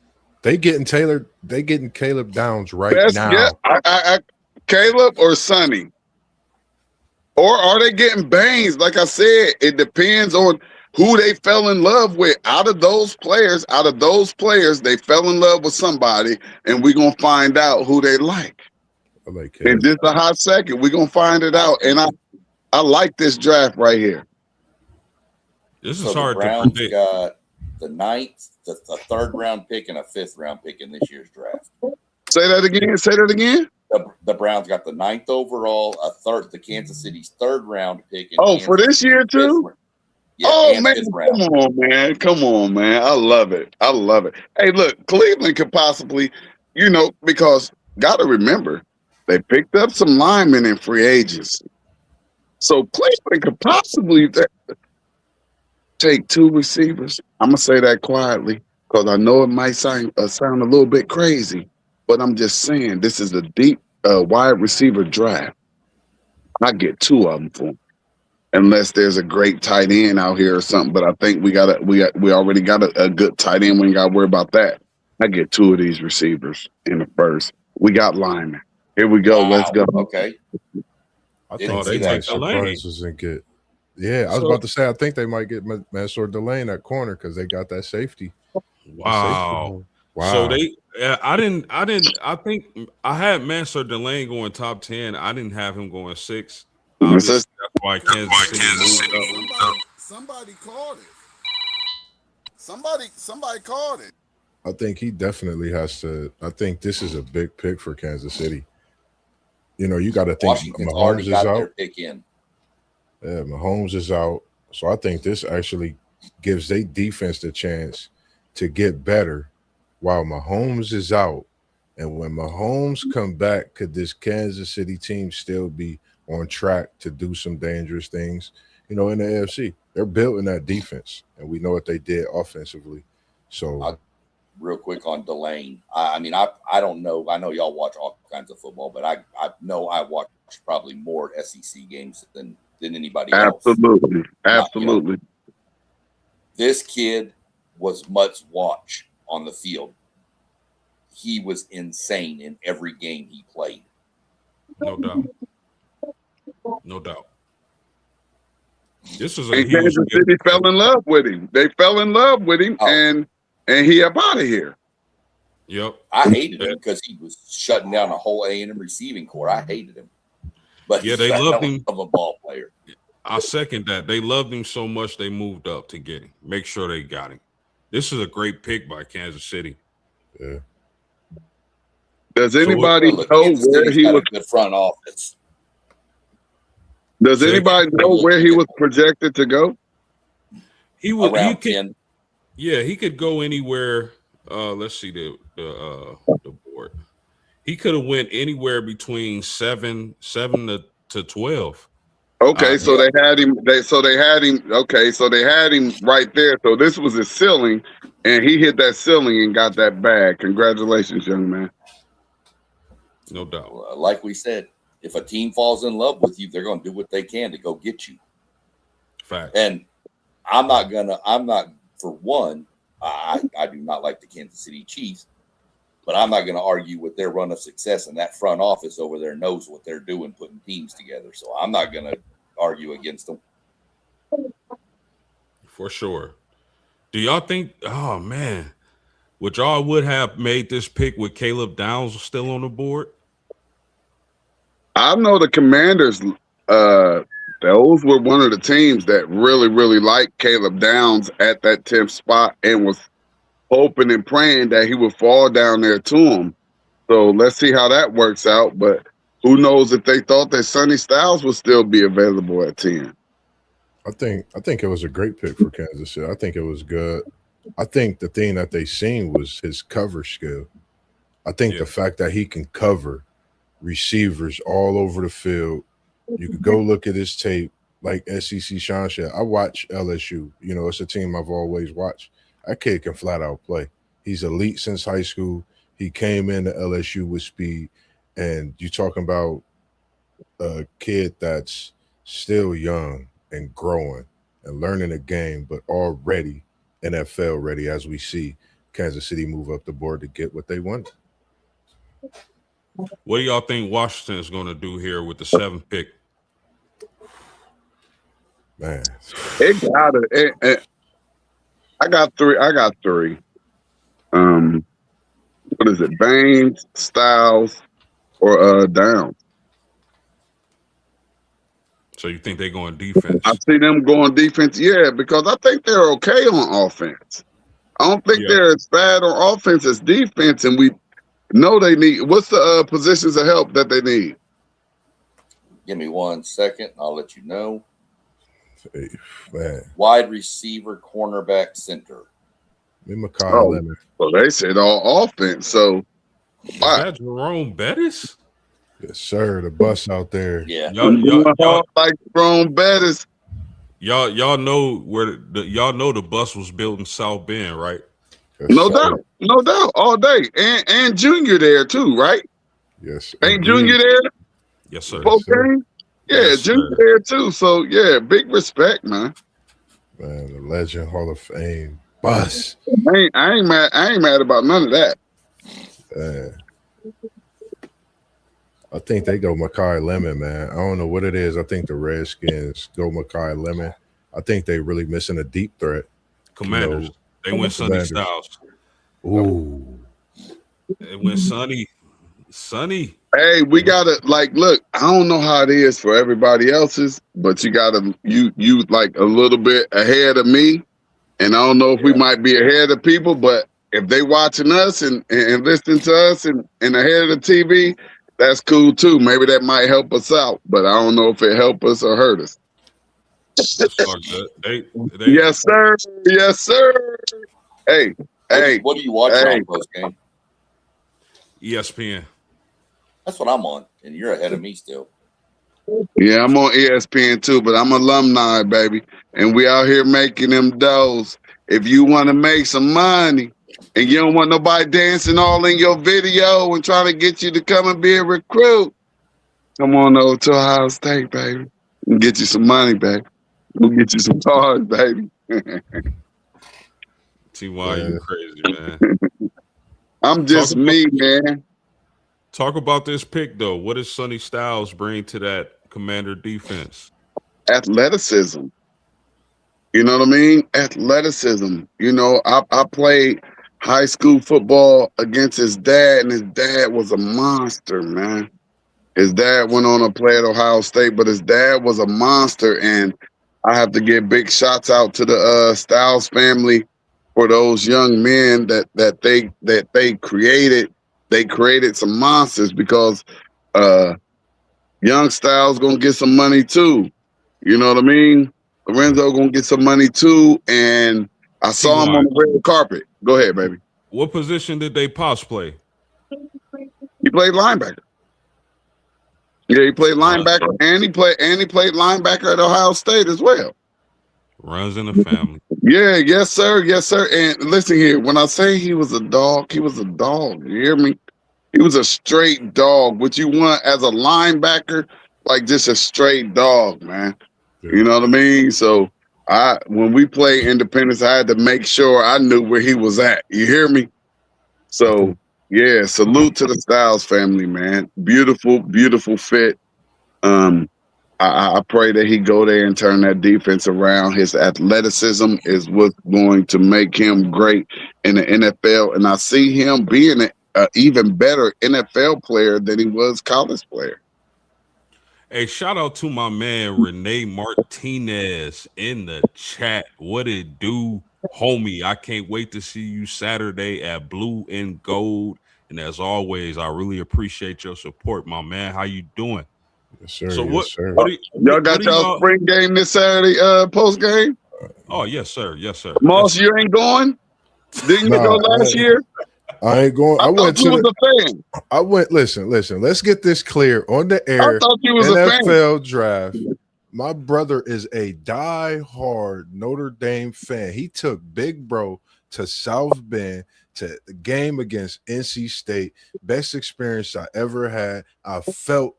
They getting Caleb Downs right now. Yeah, Caleb or Sonny, or are they getting Baines? Like I said, it depends on who they fell in love with. Out of those players, they fell in love with somebody, and we're gonna find out who they like. I like it. In just a hot second, we're gonna find it out. And I like this draft right here. This is hard to predict. the 9th, the 3rd round pick, and a 5th round pick in this year's draft. Say that again. Say that again. The Browns got the 9th overall, the Kansas City's 3rd round pick. And For this year too. Yeah, man, come on, man. I love it. Hey, look, Cleveland could possibly, because got to remember, they picked up some linemen in free agency. So Cleveland could possibly take 2 receivers. I'm going to say that quietly because I know it might sound a little bit crazy, but I'm just saying this is a deep wide receiver draft. I get 2 of them for them. Unless there's a great tight end out here or something, but I think we already got a good tight end. We ain't got to worry about that. I get 2 of these receivers in the first. We got linemen. Here we go. Wow. Let's go. Okay. I Didn't think see they that might surprises and get. Yeah, I was So- about to say I think they might get Mansour Delane at corner because they got that safety. Wow. Wow. So I think I had Mansour Delane going top 10. I didn't have him going 6. Obviously, that's why Kansas City moved up. Somebody called it. Somebody called it. I think he definitely has to. I think this is a big pick for Kansas City. You got to think Washington's Mahomes already is got out. their pick in. Yeah, Mahomes is out. So I think this actually gives their defense the chance to get better while Mahomes is out. And when Mahomes come back, could this Kansas City team still be on track to do some dangerous things? In the AFC, they're building that defense, and we know what they did offensively. So Real quick on Delane. I don't know. I know y'all watch all kinds of football, but I know I watch probably more SEC games than anybody else. Absolutely. This kid was much watch on the field. He was insane in every game he played. No doubt. This is a And huge Kansas City fell in love with him. They fell in love with him, and he up out of here. Yep. I hated him because he was shutting down a whole A&M receiving core. I hated him. But Yeah, they loved him. Of a ball player. I second that. They loved him so much they moved up to get him. Make sure they got him. This is a great pick by Kansas City. yeah. Does anybody know where he was? The front office. Does anybody know where he was projected to go? He would. Around He could. 10. Yeah, he could go anywhere. Let's see the board. He could have went anywhere between 7 to 12. Okay, so they had him. Okay, so they had him right there. So this was his ceiling, and he hit that ceiling and got that bag. Congratulations, young man. No doubt. Like we said, if a team falls in love with you, they're going to do what they can to go get you. Fact. And I'm not for one, I do not like the Kansas City Chiefs, but I'm not going to argue with their run of success, and that front office over there knows what they're doing, putting teams together. So I'm not going to argue against them. For sure. Do y'all think, oh man, would y'all would have made this pick with Caleb Downs still on the board? I know the Commanders. Those were one of the teams that really, really liked Caleb Downs at that 10th spot and was hoping and praying that he would fall down there to him. So let's see how that works out. But who knows if they thought that Sonny Styles would still be available at 10. I think it was a great pick for Kansas City. I think it was good. I think the thing that they seen was his cover skill. I think the fact that he can cover receivers all over the field. You could go look at his tape, like SEC Sean said. I watch LSU. It's a team I've always watched. That kid can flat out play. He's elite since high school. He came into LSU with speed. And you're talking about a kid that's still young and growing and learning the game, but already NFL ready, as we see Kansas City move up the board to get what they want. What do y'all think Washington is going to do here with the 7th pick? Man, it got it. I got three. What is it? Baines, Styles, or Downs? So you think they're going defense? I see them going defense, yeah, because I think they're okay on offense. I don't think Yeah. they're as bad on offense as defense, and we know they need. What's the positions of help that they need? Give me 1 second. I'll let you know. Hey, man, Wide receiver, cornerback, center. me Makai Oh, Lemon. well, they said all offense. So Is why? that Jerome Bettis? Yes, sir. The bus out there. Yeah. I'm going hard like Jerome Bettis. Y'all know where y'all know the bus was built in South Bend, right? Yes, No sir. doubt, no doubt, all day, and Junior there too, right? Yes, Ain't indeed. Junior there? Yes, sir. Yes, sir. Postgame? Yeah, Yes, Junior sir. there too. So yeah, big respect, man. Man, the Legend Hall of Fame bus. I ain't mad. I ain't mad about none of that. I think they go Makai Lemon, man. I don't know what it is. I think the Redskins go Makai Lemon. I think they really missing a deep threat. Commanders. They went Sonny Commanders. Styles. Ooh. They went Sonny. Sonny. Hey, we gotta look. I don't know how it is for everybody else's, but you gotta you like a little bit ahead of me, and I don't know if we might be ahead of people, but if they watching us and listening to us and ahead of the TV, that's cool too. Maybe that might help us out, but I don't know if it help us or hurt us. That's all good. They Yes, sir. Yes, sir. Hey, What do you watch hey. on Postgame? ESPN. That's what I'm on, and you're ahead of me still. Yeah, I'm on ESPN too, but I'm alumni, baby. And we out here making them doughs. If you want to make some money and you don't want nobody dancing all in your video and trying to get you to come and be a recruit, come on over to Ohio State, baby. We'll get you some money, baby. We'll get you some cars, baby. TY, you crazy, man. I'm just me, man. Talk about this pick, though. What does Sonny Styles bring to that Commander defense? Athleticism. You know what I mean? Athleticism. You know, I played high school football against his dad, and his dad was a monster, man. His dad went on to play at Ohio State, but his dad was a monster, and I have to give big shots out to the Styles family for those young men that they created. They created some monsters because young Styles gonna get some money too. You know what I mean? Lorenzo gonna get some money too, and I saw him on the red carpet. Go ahead, baby. What position did they pops play? He played linebacker. Yeah, he played linebacker, and he played linebacker at Ohio State as well. Runs in the family. Yeah, yes, sir, yes, sir. And listen here, when I say he was a dog, he was a dog. You hear me? He was a straight dog. What you want as a linebacker, like just a straight dog, man. Yeah. You know what I mean? So when we play Independence, I had to make sure I knew where he was at. You hear me? So yeah, salute to the Styles family, man. Beautiful, beautiful fit. I pray that he go there and turn that defense around. His athleticism is what's going to make him great in the NFL, and I see him being an even better NFL player than he was college player. Hey, shout out to my man Renee Martinez in the chat. What it do, homie? I can't wait to see you Saturday at Blue and Gold. And as always, I really appreciate your support, my man. How you doing? Yes, sir. So yes, sir. Y'all got y'all spring game this Saturday, post game? Oh, yes, sir. Yes, sir. Moss, yes, you ain't going? Didn't you go last year? I ain't going. I went to a fan. I went. Listen. Let's get this clear on the air. I thought you was NFL a fan. draft. My brother is a die-hard Notre Dame fan. He took Big Bro to South Bend to the game against NC State. Best experience I ever had. I felt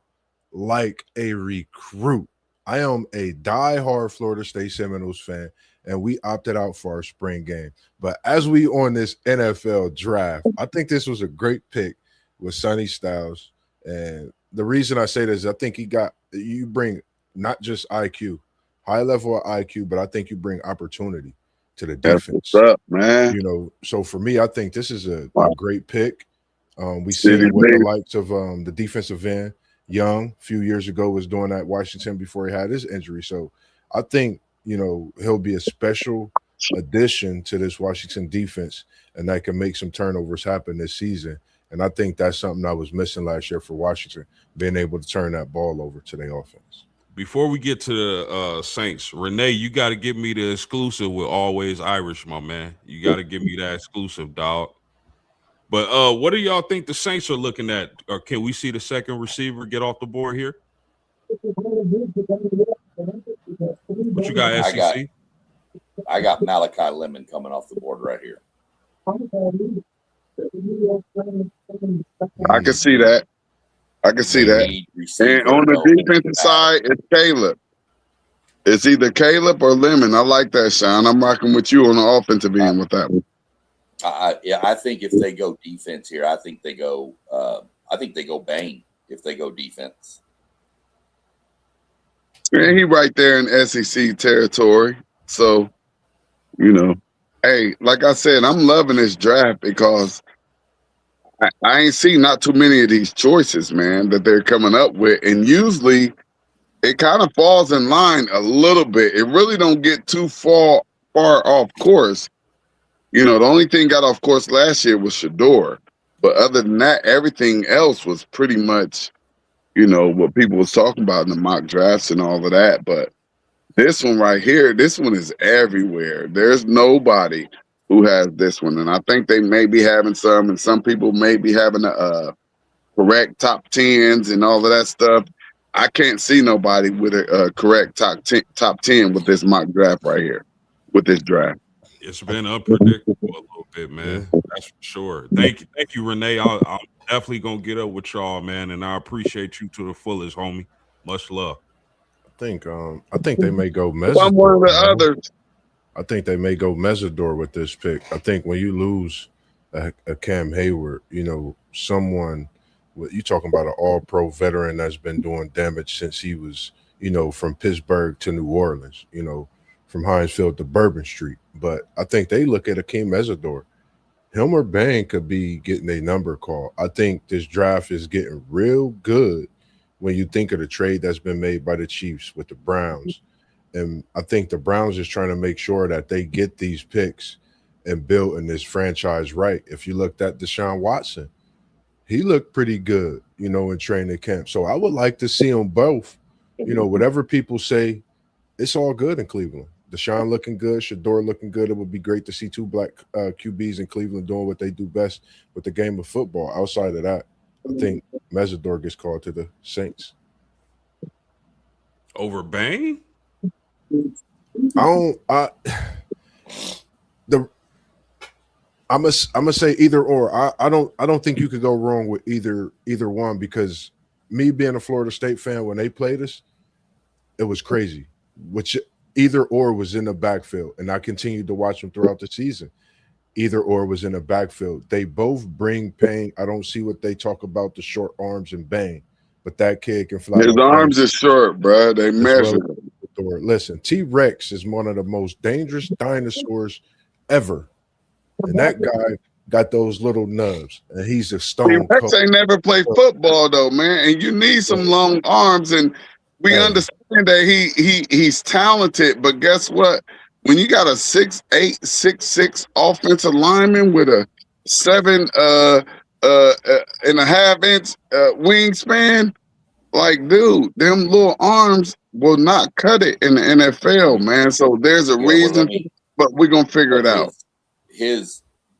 like a recruit. I am a die-hard Florida State Seminoles fan, and we opted out for our spring game. But as we on this NFL draft, I think this was a great pick with Sonny Styles. And the reason I say this is I think you bring not just IQ, high level of IQ, but I think you bring opportunity to the defense. That's what's up, man. You know, so for me, I think this is a great pick. We see it with the likes of the defensive end. Young, a few years ago, was doing that at Washington before he had his injury. So I think, you know, he'll be a special addition to this Washington defense, and that can make some turnovers happen this season. And I think that's something I was missing last year for Washington, being able to turn that ball over to their offense. Before we get to the Saints, Renee, you got to give me the exclusive with Always Irish, my man. You got to give me that exclusive, dog. But what do y'all think the Saints are looking at? Or can we see the second receiver get off the board here? What you got, SEC? I got Malachi Lemon coming off the board right here. I can see that. I can see that. And on the defensive side, it's Caleb. It's either Caleb or Lemon. I like that, Sean. I'm rocking with you on the offensive end with that one. I think if they go defense here, I think they go Bang if they go defense. Man, he right there in SEC territory. So, hey, like I said, I'm loving this draft because I ain't seen not too many of these choices, man, that they're coming up with. And usually it kind of falls in line a little bit. It really don't get too far off course. The only thing got off course last year was Shador. But other than that, everything else was pretty much, what people was talking about in the mock drafts and all of that. But this one right here, this one is everywhere. There's nobody who has this one. And I think they may be having some, and some people may be having a correct top 10s and all of that stuff. I can't see nobody with a correct top 10 with this mock draft right here, with this draft. It's been unpredictable a little bit, man. That's for sure. Thank you, Renee. I'm definitely gonna get up with y'all, man, and I appreciate you to the fullest, homie. Much love. I think they may go Mesidor. I'm one of the others. I think they may go Mesidor with this pick. I think when you lose a Cam Hayward, someone you talking about an all-pro veteran that's been doing damage since he was, from Pittsburgh to New Orleans, from Heinz Field to Bourbon Street. But I think they look at Akeem Mesidor. Him or Bang could be getting a number call. I think this draft is getting real good when you think of the trade that's been made by the Chiefs with the Browns. And I think the Browns is trying to make sure that they get these picks and build in this franchise right. If you looked at Deshaun Watson, he looked pretty good, in training camp. So I would like to see them both. Whatever people say, it's all good in Cleveland. Deshaun looking good, Shador looking good. It would be great to see two black QBs in Cleveland doing what they do best with the game of football. Outside of that, I think Mesidor gets called to the Saints. Over Bang? I'm gonna say either or. I don't think you could go wrong with either one, because me being a Florida State fan, when they played us, it was crazy. Which either or was in the backfield, and I continued to watch them throughout the season. Either or was in the backfield. They both bring pain. I don't see what they talk about the short arms and Bang, but that kid can fly. His arms are short, bro. They measure. Listen, T-Rex is one of the most dangerous dinosaurs ever, and that guy got those little nubs, and he's a stone. T-Rex ain't never played football though, man, and you need some long arms, and we understand that he's talented, but guess what? When you got a 6'8", 6'6" offensive lineman with a 7.5 inch wingspan, like, dude, them little arms will not cut it in the NFL, man. So there's a reason, but we're gonna figure it out.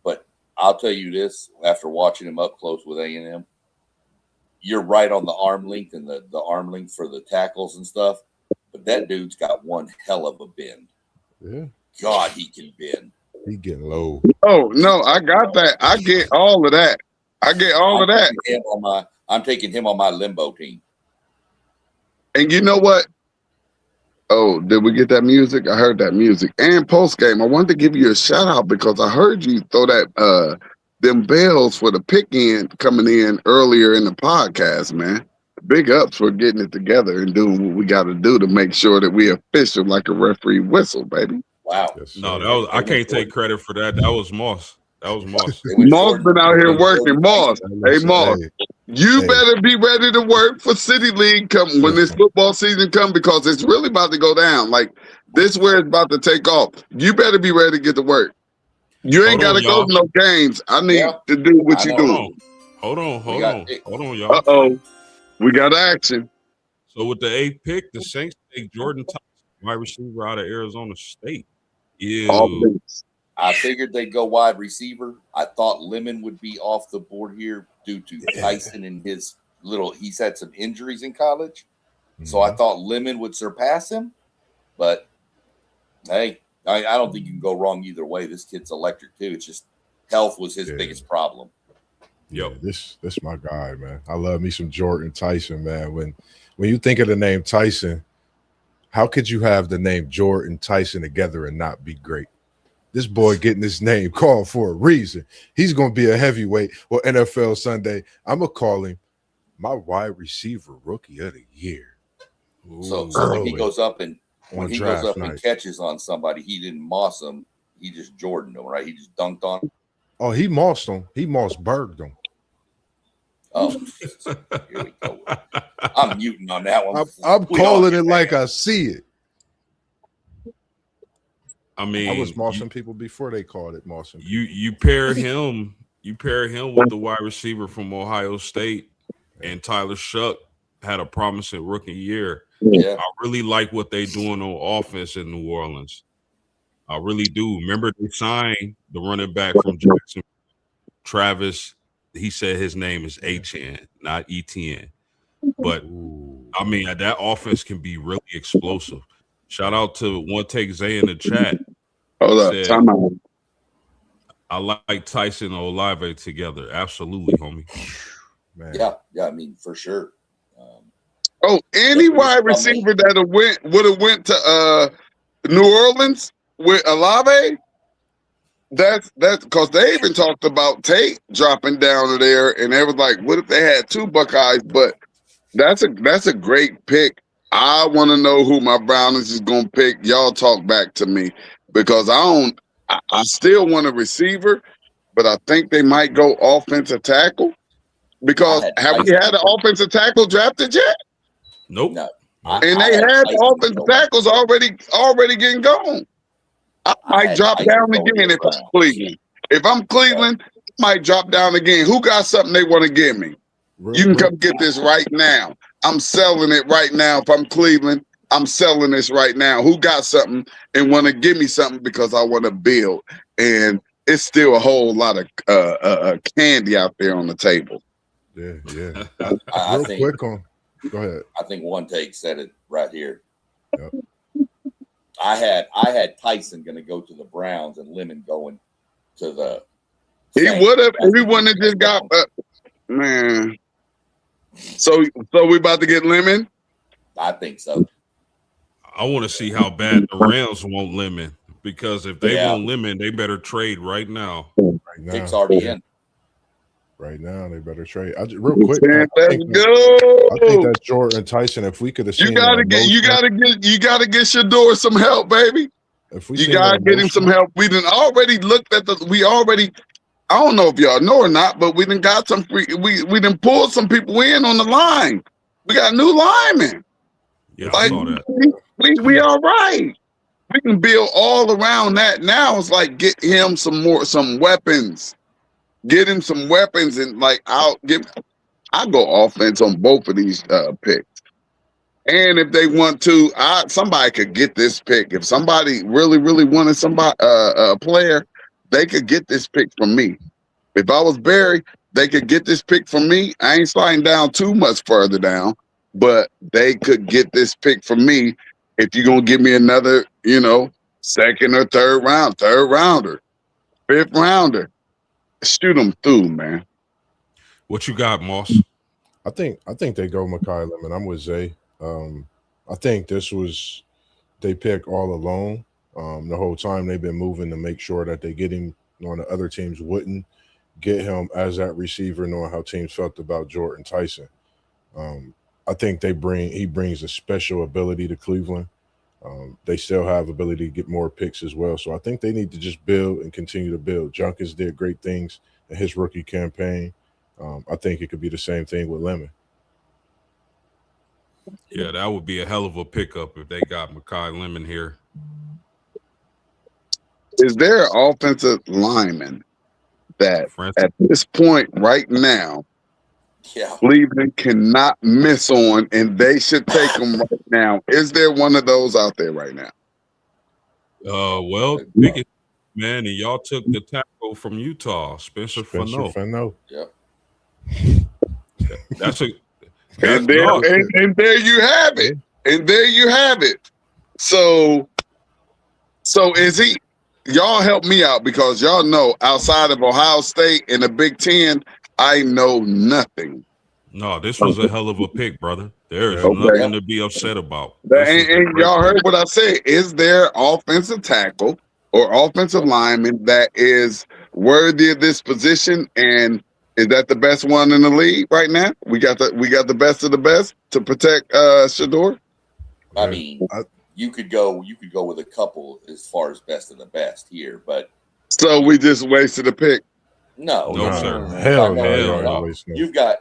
But I'll tell you this: after watching him up close with A&M, you're right on the arm length and the arm length for the tackles and stuff. But that dude's got one hell of a bend. Yeah. God, he can bend. He getting low. Oh no, I got that. I get all of that. I get all of that. I'm taking him on my limbo team. And you know what? Oh, did we get that music? I heard that music. And Postgame, I wanted to give you a shout out because I heard you throw that them bells for the pick in coming in earlier in the podcast, man. Big ups for getting it together and doing what we got to do to make sure that we official like a referee whistle, baby. Wow. Yes, No, I can't take credit for that. That was Moss. Moss been out here working. Moss, hey Moss, you better be ready to work for City League when this football season comes, because it's really about to go down. Like, This where it's about to take off. You better be ready to get to work. You ain't got Hold on, to go y'all. to no games. I need Yeah, to do what I you know. doing. Hold on, We got y'all. Uh-oh. We got action. So with the 8th pick, the Saints take Jordan Thompson, wide receiver out of Arizona State. Ew. Offense. I figured they'd go wide receiver. I thought Lemon would be off the board here due to Tyson and his he's had some injuries in college. So I thought Lemon would surpass him. But hey, I don't think you can go wrong either way. This kid's electric too. It's just health was his biggest problem. Yeah, this my guy, man. I love me some Jordan Tyson, man. When you think of the name Tyson, how could you have the name Jordan Tyson together and not be great? This boy getting his name called for a reason. He's going to be a heavyweight or NFL Sunday. I'm going to call him my wide receiver rookie of the year. So when he goes up and night. catches on somebody, he didn't moss him. He just Jordaned him, right? He just dunked on him. Oh, he mossed him. He Mossberged him. Oh, here we go. I'm muting on that one. I'm calling it like I see it. I mean, I was mossing people before they called it mossing. You pair him with the wide receiver from Ohio State, and Tyler Shuck had a promising rookie year. Yeah. I really like what they doing on offense in New Orleans. I really do. Remember, they signed the running back from Jackson, Travis. He said his name is HN, not ETN. But I mean, that offense can be really explosive. Shout out to One Take Zay in the chat. Hold up, time out. I like Tyson and Olave together. Absolutely, homie. Man. Yeah, I mean, for sure. Any wide receiver that would have went to New Orleans with Olave, that's because they even talked about Tate dropping down to there, and they was like, what if they had two Buckeyes? But that's a great pick. I want to know who my Brownies is gonna pick. Y'all talk back to me because I still want a receiver, but I think they might go offensive tackle. Because have we had an offensive tackle drafted yet? Nope. No. And they had offensive tackles already getting gone. I might drop down again if I'm Cleveland. If I'm Cleveland, I might drop down again. Who got something they want to give me? You can come get this right now. I'm selling it right now. If I'm Cleveland, I'm selling this right now. Who got something and want to give me something because I want to build? And it's still a whole lot of candy out there on the table. Yeah. I think, go ahead. I think One Take said it right here. Yep. I had Tyson going to go to the Browns and Lemon going to the. He would have. He wouldn't have just got. Man. So we about to get Lemon? I think so. I want to see how bad the Rams want Lemon, because if they want Lemon, they better trade right now. Pick's already in. Right now, they better trade. Real quick, I think that's Jordan Tyson. If we could have seen, you gotta get Shador some help, baby. You gotta get him some help. We done already looked at I don't know if y'all know or not, but we done got some free. We done pulled some people in on the line. We got new linemen. Yeah, I saw that. We all right. We can build all around that. Now it's like get him some weapons. Get him some weapons and I'll go offense on both of these picks. And if they want to, somebody could get this pick. If somebody really, really wanted a player, they could get this pick from me. If I was Barry, they could get this pick from me. I ain't sliding down too much further down, but they could get this pick from me if you're gonna give me another, second or third rounder, fifth rounder. Shoot them through, man. What you got, Moss? I think they go Mekhi Lemon. I'm with Zay. I think they pick all alone. The whole time they've been moving to make sure that they get him, knowing the other teams wouldn't get him as that receiver, knowing how teams felt about Jordan Tyson. I think he brings a special ability to Cleveland. They still have ability to get more picks as well. So I think they need to just build and continue to build. Junkins did great things in his rookie campaign. I think it could be the same thing with Lemon. Yeah, that would be a hell of a pickup if they got Mekhi Lemon here. Is there an offensive lineman that Francis. at this point right now Yeah. Cleveland cannot miss on, and they should take them right now? Is there one of those out there right now? Well, pick it, man, and y'all took the tackle from Utah, Spencer Fano. Fano. Yep. That's a And there, no, and there you have it. And there you have it. So is he? Y'all help me out, because y'all know outside of Ohio State and the Big Ten, I know nothing. no, this was a hell of a pick, brother. There is Okay. nothing to be upset about. This is a And great y'all pick. heard what I said. Is there offensive tackle or offensive lineman that is worthy of this position? And is that the best one in the league right now? We got the best of the best to protect Shador. I mean, you could go with a couple as far as best of the best here, but So we just wasted a pick. no, No, sir. Hell no, Hell y'all no. ain't wasting no.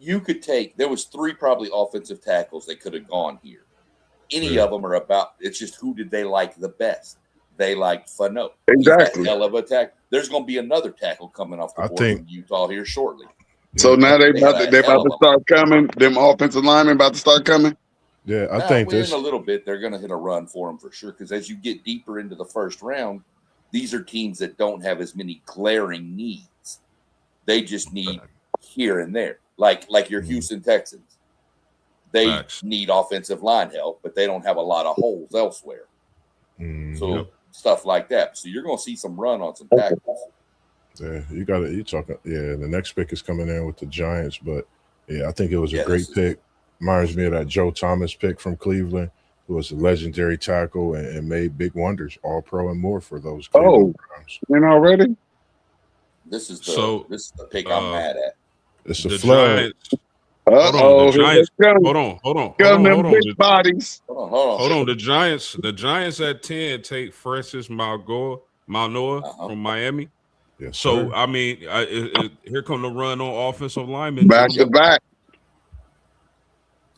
You could take, there was 3 probably offensive tackles that could have gone here. Any Yeah. of them are about, it's just who did they like the best? They liked Fano. Exactly. He's a hell of a tackle. There's going to be another tackle coming off the I board think- from Utah here shortly. So now they about had to a hell of start coming. Them offensive linemen about to start coming. Yeah, I Now, think within this. a little bit, they're going to hit a run for them for sure. Because as you get deeper into the first round, these are teams that don't have as many glaring needs. They just need here and there, like your Houston Texans. They Facts. need offensive line help, but they don't have a lot of holes elsewhere. So stuff like that. So you're going to see some run on some tackles. Yeah, you got it. You talking? Yeah, the next pick is coming in with the Giants, but yeah, I think it was a great pick. Reminds me of that Joe Thomas pick from Cleveland, who was a legendary tackle and made big wonders, all pro and more for those Cleveland Browns. And already. This is the pick I'm mad at. It's a The flood. Giants. Uh-oh, The Giants. here they come. Hold on. Come them Hold on. big bodies. Hold on. The Giants at 10 take Francis Manoa from Miami. Yes, So sir. I mean, here come the run on offensive linemen. Back to back.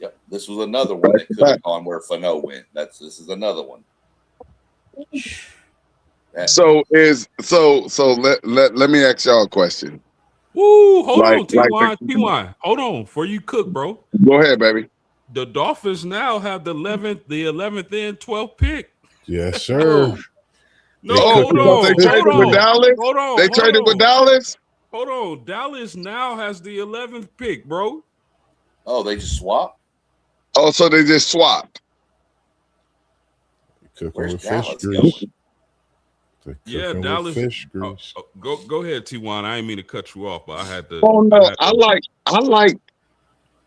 Yep. This was another one that could have gone where Fano went. This is another one. So let me ask y'all a question. Woo, hold on, like T-Line. Hold on, before you cook, bro. Go ahead, baby. The Dolphins now have the 11th and 12th pick. Yes, sir. No, hold on. They traded with Dallas. They traded with Dallas. Hold on. Dallas now has the 11th pick, bro. Oh, they just swapped? Oh, so they just swapped. Where's with Dallas fish grease. Yeah, Dallas. Fish grease. Go ahead, T1. I didn't mean to cut you off, but I had to. Oh no,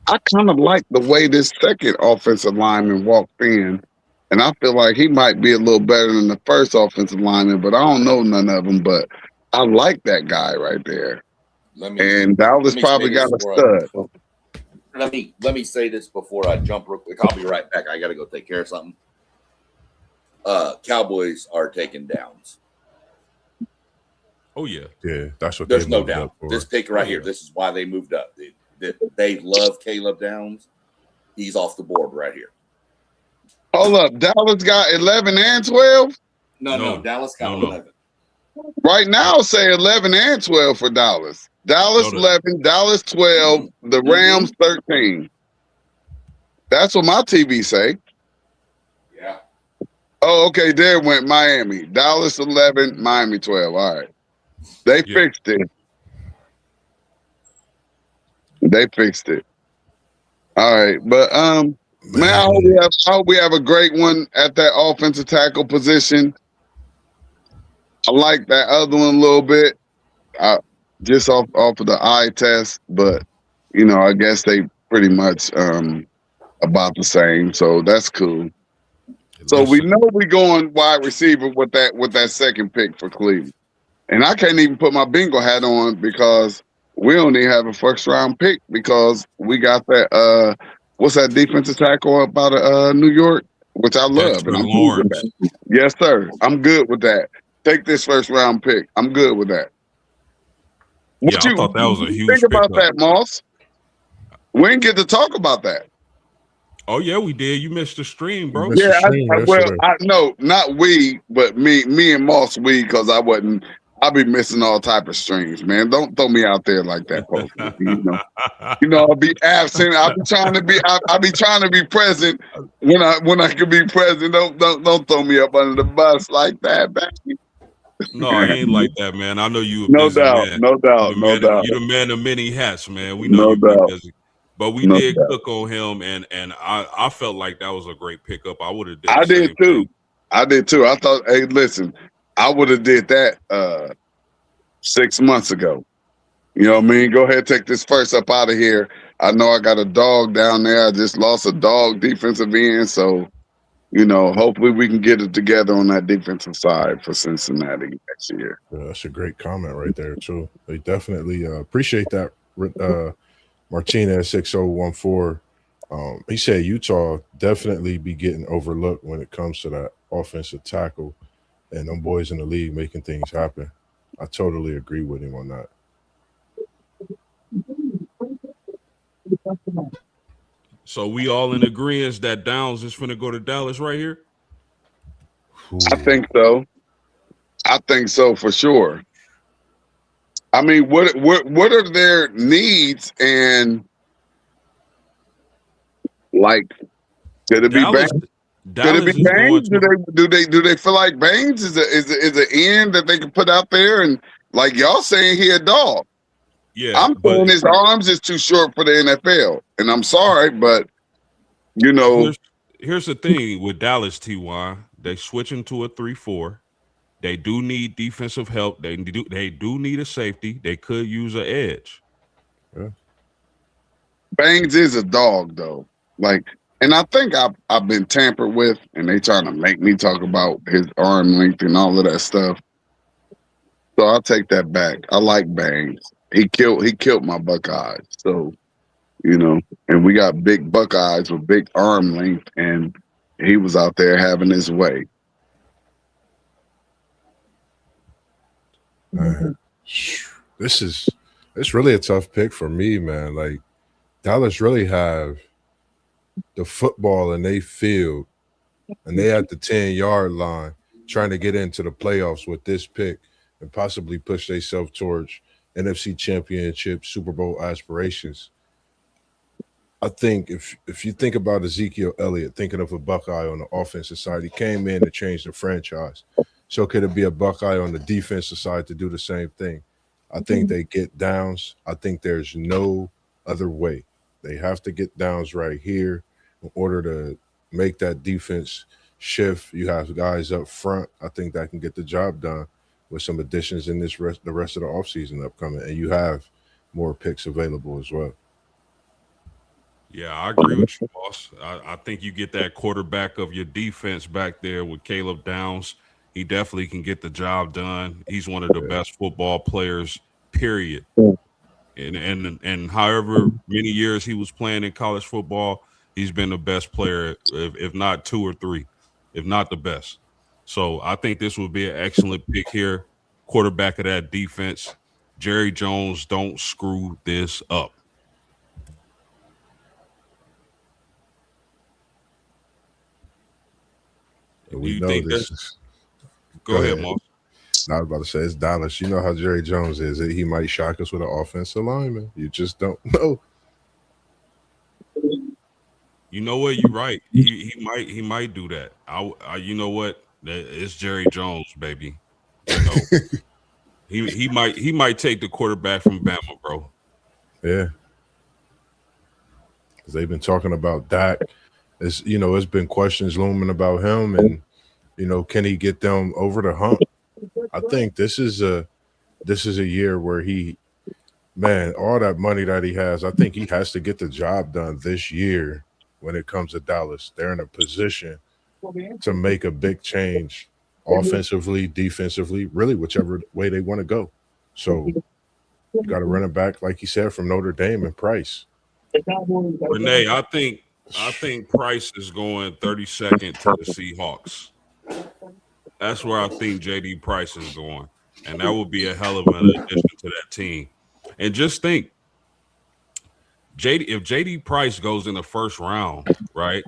I kind of like the way this second offensive lineman walked in, and I feel like he might be a little better than the first offensive lineman, but I don't know none of them. But I like that guy right there. And Dallas probably got a stud. Let me say this before I jump real quick. I'll be right back. I got to go take care of something. Cowboys are taking downs. Oh yeah, that's what. There's no doubt. This pick right here. This is why they moved up. They love Caleb Downs. He's off the board right here. Hold up, Dallas got 11 and 12. No, Dallas got 11. Right now, say 11 and 12 for Dallas. Dallas 11, Dallas 12, the Rams 13. That's what my TV say. Yeah. Oh, okay. There went Miami. Dallas 11, Miami 12. All right. They fixed it. They fixed it. All right. But man, I hope we have a great one at that offensive tackle position. I like that other one a little bit. Just off of the eye test, but I guess they pretty much about the same. So that's cool. So we know we're going wide receiver with that second pick for Cleveland. And I can't even put my bingo hat on because we don't even have a first round pick because we got that what's that defensive tackle about New York, which I love. And I'm good with that. Yes, sir. I'm good with that. Take this first round pick. I'm good with that. I thought that was a huge think about pickup. that, Moss. We didn't get to talk about that. Oh yeah, we did. You missed the stream, You bro. missed the Yeah, stream well, yesterday. no, not we, but me and Moss, we, because I wasn't. I be missing all type of streams, man. Don't throw me out there like that, folks. I'll be absent. I'll be trying to be. I'll be trying to be present when I can be present. Don't throw me up under the bus like that, No, he ain't man. like that, man. I know you a No busy doubt, man. no You doubt, the no man. doubt, You the man of many hats, man. We know no you be doubt, busy, but we no did doubt. cook on him, and I felt like that was a great pickup. I would have did I the did same too. thing. I did too. I thought, hey, listen, I would have did that 6 months ago. You know what I mean? Go ahead, take this first up out of here. I know I got a dog down there. I just lost a dog defensive end, so hopefully we can get it together on that defensive side for Cincinnati next year. Yeah, that's a great comment right there too. They definitely appreciate that. Martinez 6014. He said Utah definitely be getting overlooked when it comes to that offensive tackle and them boys in the league making things happen. I totally agree with him on that. So we all in agreement that Downs is finna go to Dallas right here. I Ooh. think so. I think so for sure. I mean, what are their needs, and like, could it be Baines? Dallas, Could it be Dallas is going Baines? to. Do they feel like Baines is an end that they can put out there, and like y'all saying he a dog? Yeah, I'm but saying his arms is too short for the NFL, and I'm sorry, but you know, here's here's the thing with Dallas, Ty. They switching to a 3-4. They do need defensive help. They do need a safety. They could use an edge. Yeah. Baines is a dog though. Like, and I think I've been tampered with, and they trying to make me talk about his arm length and all of that stuff. So I'll take that back. I like Baines. He killed my Buckeyes. So and we got big Buckeyes with big arm length, and he was out there having his way. Man, it's really a tough pick for me, man. Like Dallas really have the football in they field, and they at the 10-yard line trying to get into the playoffs with this pick and possibly push themselves towards NFC Championship, Super Bowl aspirations. I think if you think about Ezekiel Elliott, thinking of a Buckeye on the offensive side, he came in to change the franchise. So could it be a Buckeye on the defensive side to do the same thing? I think they get Downs. I think there's no other way. They have to get Downs right here in order to make that defense shift. You have guys up front. I think that can get the job done with some additions in the rest of the offseason upcoming. And you have more picks available as well. Yeah, I agree with you, boss. I think you get that quarterback of your defense back there with Caleb Downs. He definitely can get the job done. He's one of the Yeah. best football players, period. And however many years he was playing in college football, he's been the best player, if not two or three, if not the best. So I think this would be an excellent pick here. Quarterback of that defense. Jerry Jones, don't screw this up. And Do we you know think this this? is Go go ahead, ahead. Moss. I was about to say it's Dallas. You know how Jerry Jones is. He might shock us with an offensive lineman. You just don't know. You know what? You're right. He might do that. You know what? It's Jerry Jones, baby. You know he might take the quarterback from Bama, bro. Yeah, because they've been talking about Dak. It's been questions looming about him, and can he get them over the hump? I think this is a year where all that money that he has, I think he has to get the job done this year. When it comes to Dallas, they're in a position to make a big change, offensively, defensively, really whichever way they want to go. So you got to run it back, like you said, from Notre Dame and Price. Renee, I think Price is going 32nd to the Seahawks. That's where I think JD Price is going. And that would be a hell of an addition to that team. And just think, if JD Price goes in the first round, right?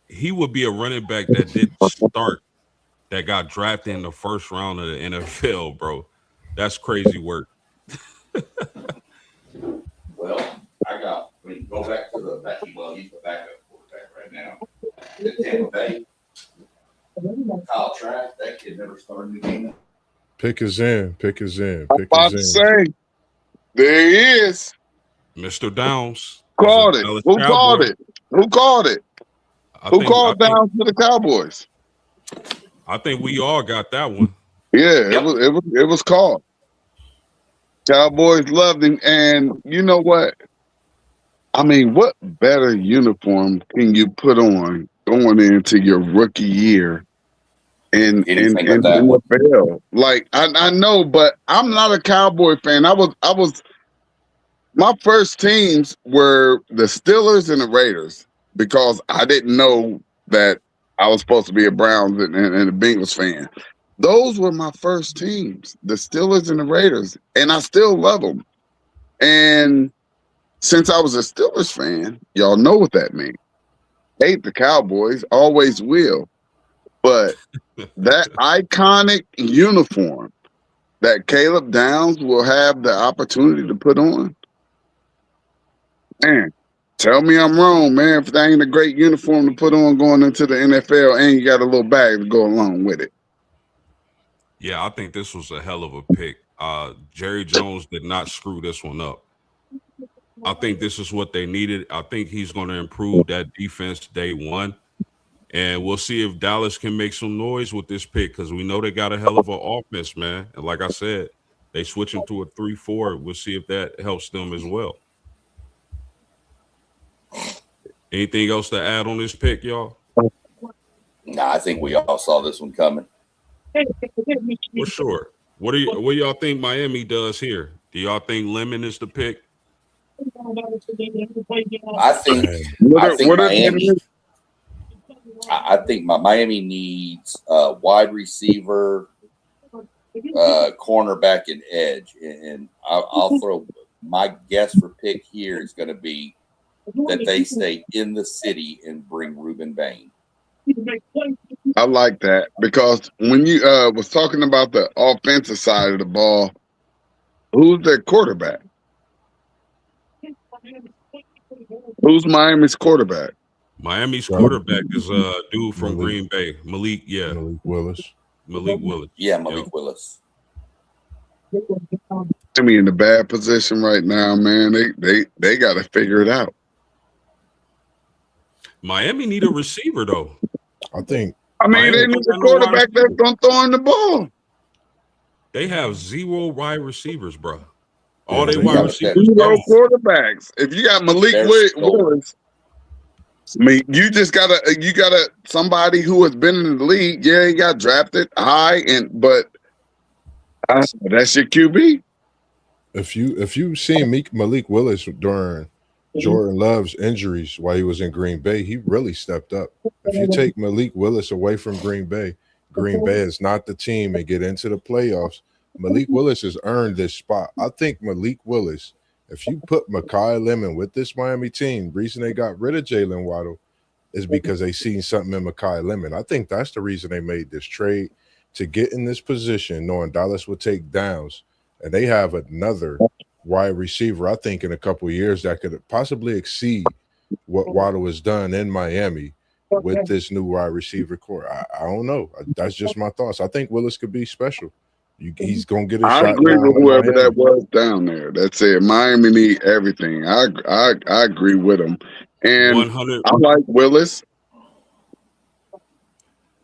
He would be a running back that didn't start, that got drafted in the first round of the NFL, bro. That's crazy work. Well, go back to the back. Well, he's the backup quarterback right now. The Tampa Bay, Kyle Trask, that kid never started the game. Pick is in. Pick is in. I'm Pick about is to in. say, there he is. Mr. Downs. Called it. Dallas Who called Cowboy. it? Who called it? I Who think I called think down to the Cowboys? I think we all got that one. Yeah, Yep. it was called. Cowboys loved him, and you know what? I mean, what better uniform can you put on going into your rookie year in Anything but that one. NFL? Like I know, but I'm not a Cowboy fan. I was my first teams were the Steelers and the Raiders because I didn't know that I was supposed to be a Browns and a Bengals fan. Those were my first teams, the Steelers and the Raiders, and I still love them. And since I was a Steelers fan, y'all know what that means. Hate the Cowboys, always will. But that iconic uniform that Caleb Downs will have the opportunity to put on, man, tell me I'm wrong, man. If that ain't a great uniform to put on going into the NFL and you got a little bag to go along with it. Yeah, I think this was a hell of a pick. Jerry Jones did not screw this one up. I think this is what they needed. I think he's going to improve that defense day one. And we'll see if Dallas can make some noise with this pick because we know they got a hell of an offense, man. And like I said, they switch them to a 3-4. We'll see if that helps them as well. Anything else to add on this pick, y'all? Nah, I think we all saw this one coming. For sure. What do y'all think Miami does here? Do y'all think Lemon is the pick? I think Miami. I think Miami needs a wide receiver, cornerback, and edge. And I'll throw my guess for pick here is going to be that they stay in the city and bring Reuben Bain. I like that because when you was talking about the offensive side of the ball, who's their quarterback? Who's Miami's quarterback? Miami's quarterback is a dude from Malik. Green Bay. Malik, yeah. Malik Willis. Malik Willis. Yeah, Malik Willis. Miami in a bad position right now, man. They got to figure it out. Miami need a receiver though. I think. I mean, Miami they don't need got a no quarterback wide that's going to throw in the ball. They have 0 wide receivers, bro. All Yeah, they they wide got receivers Zero gone. quarterbacks. If you got Malik Willis, I mean, you gotta somebody who has been in the league. Yeah, he got drafted high, but that's your QB. If you seen Malik Willis during Jordan Love's injuries while he was in Green Bay, he really stepped up. If you take Malik Willis away from Green Bay is not the team and get into the playoffs. Malik Willis has earned this spot. I think Malik Willis, if you put Mekhi Lemon with this Miami team, reason they got rid of Jalen Waddle is because they seen something in Mekhi Lemon. I think that's the reason they made this trade to get in this position, knowing Dallas would take Downs, and they have another wide receiver, I think, in a couple of years that could possibly exceed what Waddle has done in Miami with this new wide receiver core. I don't know. That's just my thoughts. I think Willis could be special. He's gonna get a shot. I agree down with in whoever Miami. that was down there. That's it. Miami need everything. I agree with him, and 100 I like Willis.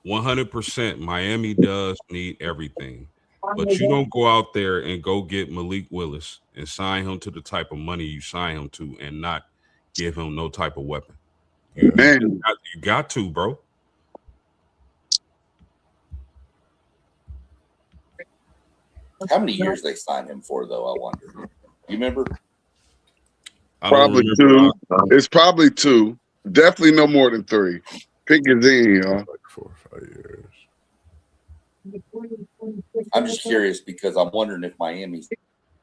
100%. Miami does need everything. But you don't go out there and go get Malik Willis and sign him to the type of money you sign him to and not give him no type of weapon. You got to, bro. How many years they signed him for, though? I wonder. You remember? Probably two. It's probably two. Definitely no more than three. Pick is in, y'all. Like 4 or 5 years. I'm just curious because I'm wondering if Miami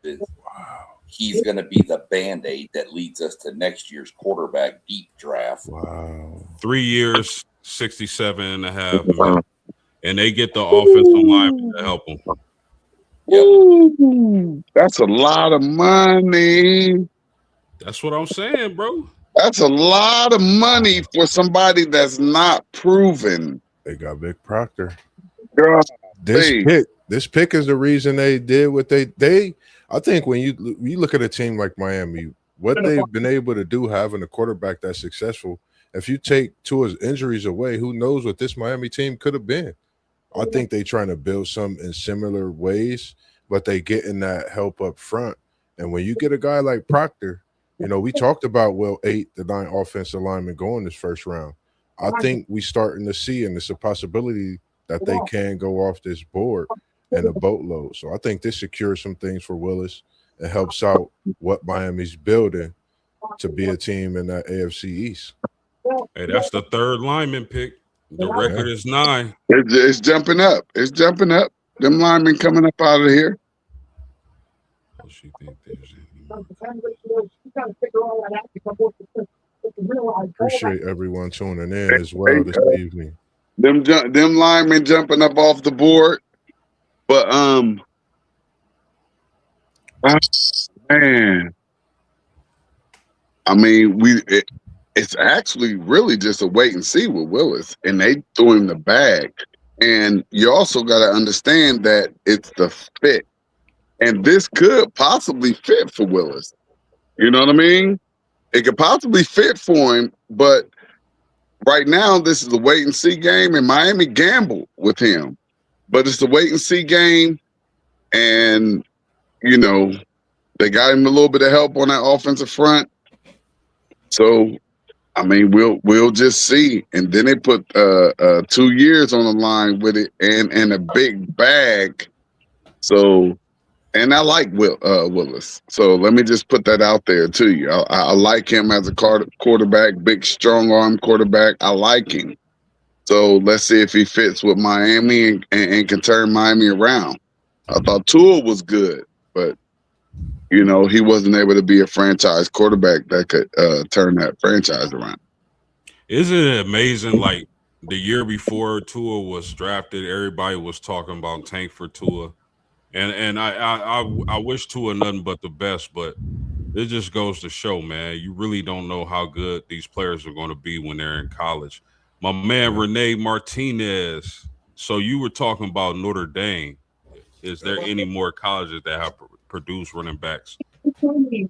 is he's going to be the Band-Aid that leads us to next year's quarterback deep draft. Wow. 3 years, 67.5 million. And they get the offensive lineman to help them. Yep. Ooh, that's a lot of money. That's what I'm saying, bro. That's a lot of money for somebody that's not proven. They got Vic Proctor. Girl, This hey, pick is the reason they did what they. I think when you look at a team like Miami, what they've been able to do having a quarterback that's successful. If you take Tua's injuries away, who knows what this Miami team could have been? I think they're trying to build some in similar ways, but they getting that help up front. And when you get a guy like Proctor, you know, we talked about Will 8, the 9 offensive linemen going this first round. I think we starting to see, and it's a possibility that they can go off this board in a boatload. So I think this secures some things for Willis and helps out what Miami's building to be a team in that AFC East. Hey, that's the third lineman pick. The record is 9. it's jumping up. It's jumping up. Them linemen coming up out of here. What you think there's any more? Appreciate everyone tuning in as well this evening. Them linemen jumping up off the board. But man, I mean, it's actually really just a wait and see with Willis, and they threw him the bag. And you also got to understand that it's the fit, and this could possibly fit for Willis. You know what I mean? It could possibly fit for him, but right now this is a wait and see game, and Miami gambled with him. But it's a wait and see game, and you know they got him a little bit of help on that offensive front. So, I mean, we'll just see. And then they put 2 years on the line with it, and a big bag. So, and I like Willis. So let me just put that out there to you. I like him as a quarterback, big, strong arm quarterback. I like him. So let's see if he fits with Miami and can turn Miami around. I thought Tua was good, but you know he wasn't able to be a franchise quarterback that could turn that franchise around. Isn't it amazing? Like the year before Tua was drafted, everybody was talking about tank for Tua, and I wish Tua nothing but the best, but it just goes to show, man, you really don't know how good these players are going to be when they're in college. My man Renee Martinez. So you were talking about Notre Dame. Is there any more colleges that have produced running backs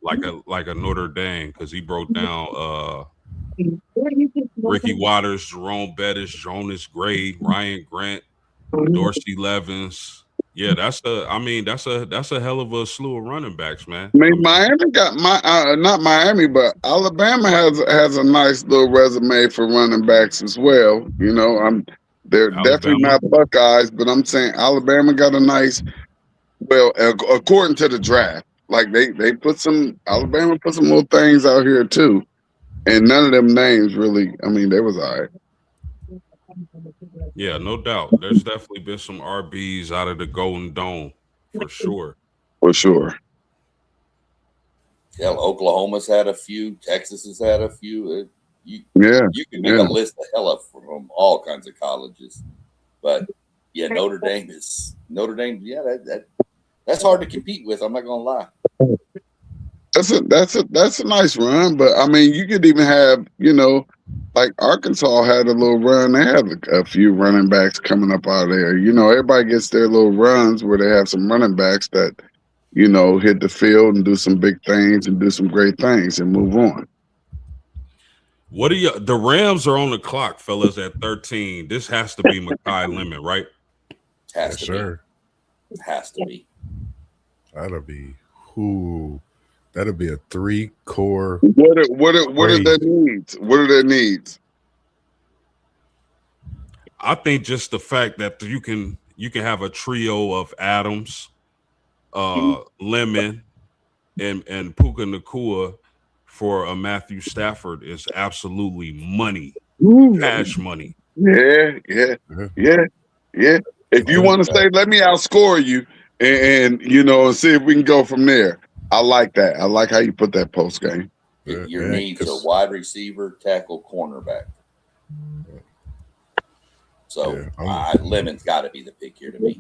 like a Notre Dame? Because he broke down Ricky Waters, Jerome Bettis, Jonas Gray, Ryan Grant, Dorsey Levens. Yeah, that's a hell of a slew of running backs, man. I mean, Miami got not Miami, but Alabama has a nice little resume for running backs as well. You know, they're Alabama. definitely not Buckeyes, but I'm saying Alabama got a nice. Well, according to the draft, like Alabama put some little things out here too, and none of them names really. I mean, they was all right. Yeah, no doubt. There's definitely been some RBs out of the Golden Dome for sure. For sure. Yeah, Oklahoma's had a few. Texas has had a few. You can make a list of hella from all kinds of colleges, but yeah, Notre Dame. Yeah, that's hard to compete with. I'm not gonna lie. That's a nice run, but I mean, you could even have, you know, like Arkansas had a little run. They have a few running backs coming up out of there. You know, everybody gets their little runs where they have some running backs that, you know, hit the field and do some big things and do some great things and move on. What do you? The Rams are on the clock, fellas, at 13. This has to be Mekhi Lemon, right? Has to be. That'll be who. That'll be a 3-core. What are their needs? What are their needs? I think just the fact that you can have a trio of Adams, Lemon, and Puka Nacua for a Matthew Stafford is absolutely money, cash money. Yeah. If you want to say, let me outscore you, and you know, and see if we can go from there. I like that. I like how you put that post game. Your needs are wide receiver, tackle, cornerback. So Lemon's got to be the pick here to me.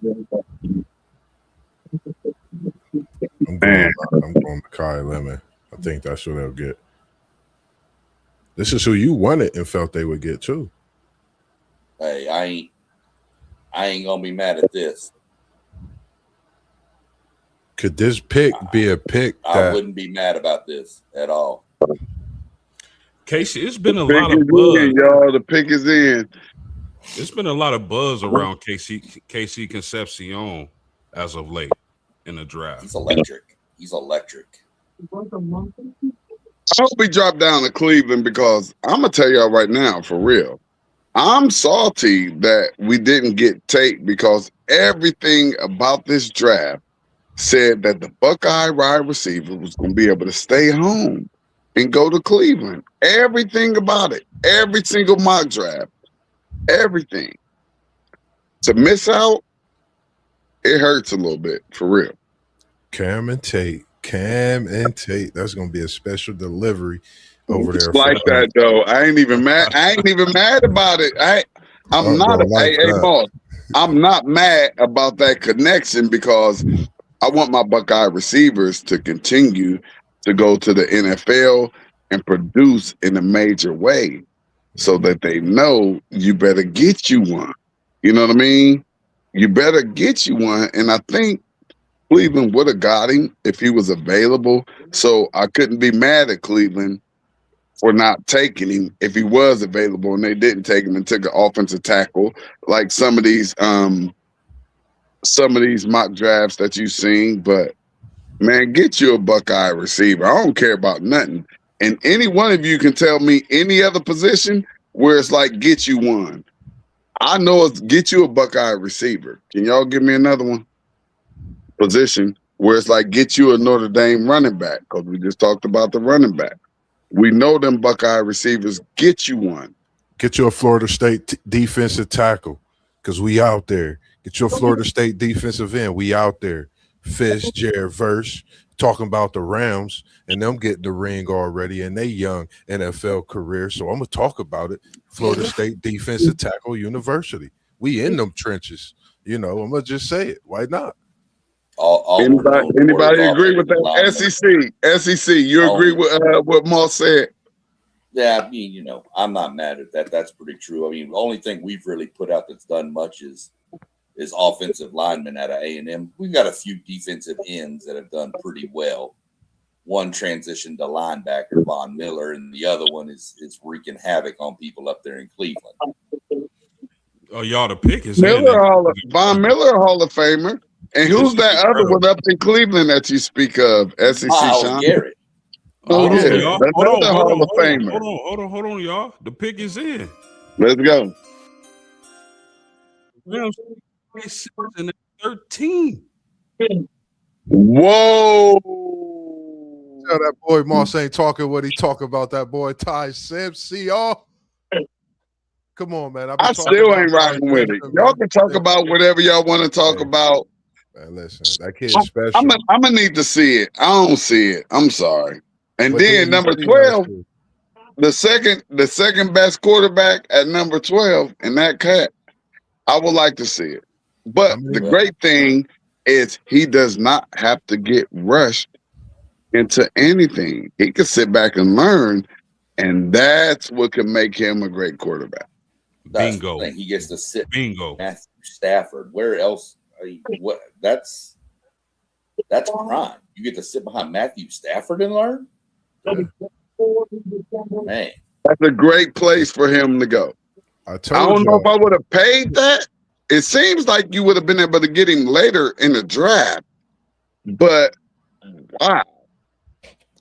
I'm going Makai Lemon. I think that's what they'll get. This is who you wanted and felt they would get too. Hey, I ain't gonna be mad at this. Could this pick be a pick? I wouldn't be mad about this at all. Casey, it's been a lot of buzz. Y'all. The pick is in. It's been a lot of buzz around KC Concepcion as of late in the draft. He's electric. I hope he dropped down to Cleveland because I'm gonna tell y'all right now, for real, I'm salty that we didn't get Tate because everything about this draft said that the Buckeye wide receiver was going to be able to stay home and go to Cleveland. Everything about it, every single mock draft, everything. To miss out, it hurts a little bit, for real. Cam and Tate. That's going to be a special delivery over there. It's like that, though. I ain't even mad. I ain't even mad about it. I'm not mad about that connection because I want my Buckeye receivers to continue to go to the NFL and produce in a major way so that they know you better get you one. You know what I mean? You better get you one. And I think Cleveland would have got him if he was available. So I couldn't be mad at Cleveland for not taking him if he was available and they didn't take him and took an offensive tackle like some of these mock drafts that you've seen. But man, get you a Buckeye receiver. I don't care about nothing. And any one of you can tell me any other position where it's like get you one. I know it's get you a Buckeye receiver. Can y'all give me another one? Position where it's like get you a Notre Dame running back, because we just talked about the running back. We know them Buckeye receivers. Get you one. Get you a Florida State defensive tackle, because we out there. Get your Florida State defensive end. We out there. Fisk, Jared Verse, talking about the Rams and them getting the ring already in their young NFL career. So I'm going to talk about it. Florida State defensive tackle university. We in them trenches. You know, I'm going to just say it. Why not? Anybody agree with that? SEC, you agree with what Moss said? Yeah, I mean, you know, I'm not mad at that. That's pretty true. I mean, the only thing we've really put out that's done much is offensive linemen out of A&M. We've got a few defensive ends that have done pretty well. One transitioned to linebacker, Von Miller, and the other one is wreaking havoc on people up there in Cleveland. Oh, y'all, the pick is Von Miller, Hall of Famer. And who's that other one up in Cleveland that you speak of? SEC Sean Garrett. Hold on, y'all. Hold on, y'all. The pick is in. Let's go. Rams 13. Whoa. Tell that boy Moss ain't talking what he talking about, that boy Ty Simpson, y'all. Come on, man. I still ain't rocking with it. Y'all can talk about whatever y'all want to talk about. Man, listen, that kid's special. I'm gonna need to see it. I don't see it. I'm sorry. And then number 12, the second best quarterback at number 12 in that cut. I would like to see it. But the great thing is he does not have to get rushed into anything. He can sit back and learn, and that's what can make him a great quarterback. Bingo. He gets to sit. Bingo. Matthew Stafford. Where else? What? That's prime. You get to sit behind Matthew Stafford and learn. Man, that's a great place for him to go. I don't know if I would have paid that. It seems like you would have been able to get him later in the draft, but wow.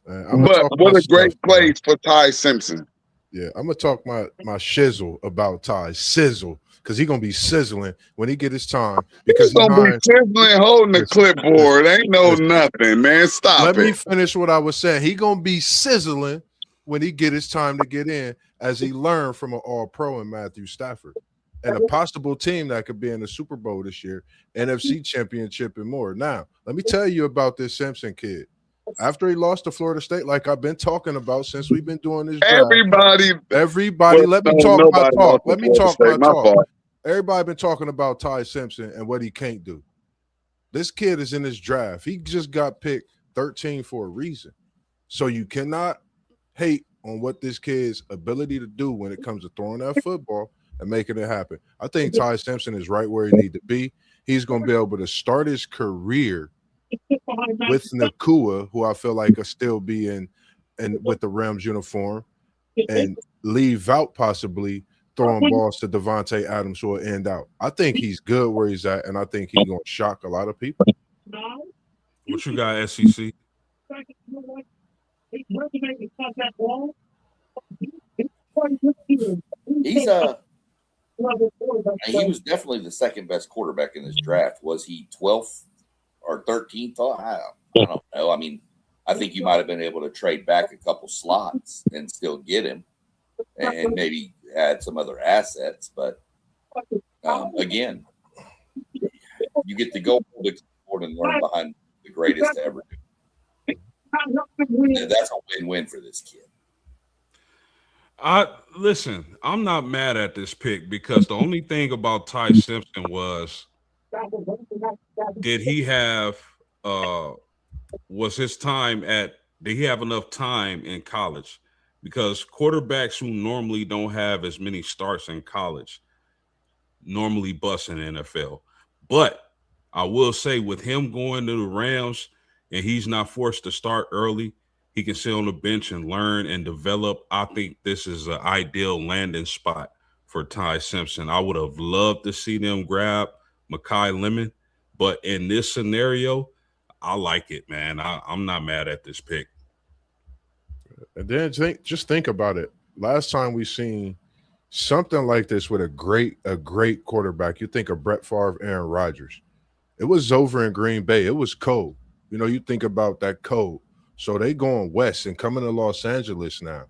But what a great place for Ty Simpson. Yeah, I'm gonna talk my shizzle about Ty Sizzle, because he's gonna be sizzling when he get his time. Because he's gonna be sizzling holding the clipboard. Ain't no nothing, man. Stop Let me finish what I was saying. He gonna be sizzling when he get his time to get in, as he learned from an All-Pro in Matthew Stafford, and a possible team that could be in the Super Bowl this year, NFC Championship, and more. Now, let me tell you about this Simpson kid. After he lost to Florida State, like I've been talking about since we've been doing this draft. Everybody, let me talk my nobody talk. lost Let to me Florida talk State. my My talk. fault. Everybody been talking about Ty Simpson and what he can't do. This kid is in this draft. He just got picked 13 for a reason. So you cannot hate on what this kid's ability to do when it comes to throwing that football and making it happen. I think Ty Simpson is right where he need to be. He's going to be able to start his career with Nakua, who I feel like will still be in with the Rams uniform, and leave out possibly throwing balls to Devontae Adams who will end out. I think he's good where he's at, and I think he's going to shock a lot of people. What you got, SEC? He was definitely the second best quarterback in this draft. Was he 12th or 13th? I don't know. I mean, I think you might have been able to trade back a couple slots and still get him, and maybe add some other assets. But again, you get to go forward and learn behind the greatest to ever do. That's a win-win for this kid. Listen, I'm not mad at this pick because the only thing about Ty Simpson was, did he have did he have enough time in college? Because quarterbacks who normally don't have as many starts in college normally bust in the NFL. But I will say, with him going to the Rams and he's not forced to start early, he can sit on the bench and learn and develop. I think this is an ideal landing spot for Ty Simpson. I would have loved to see them grab Mekhi Lemon, but in this scenario, I like it, man. I'm not mad at this pick. And then just think about it. Last time we seen something like this with a great quarterback, you think of Brett Favre, Aaron Rodgers. It was over in Green Bay. It was cold. You know, you think about that cold. So they going west and coming to Los Angeles now.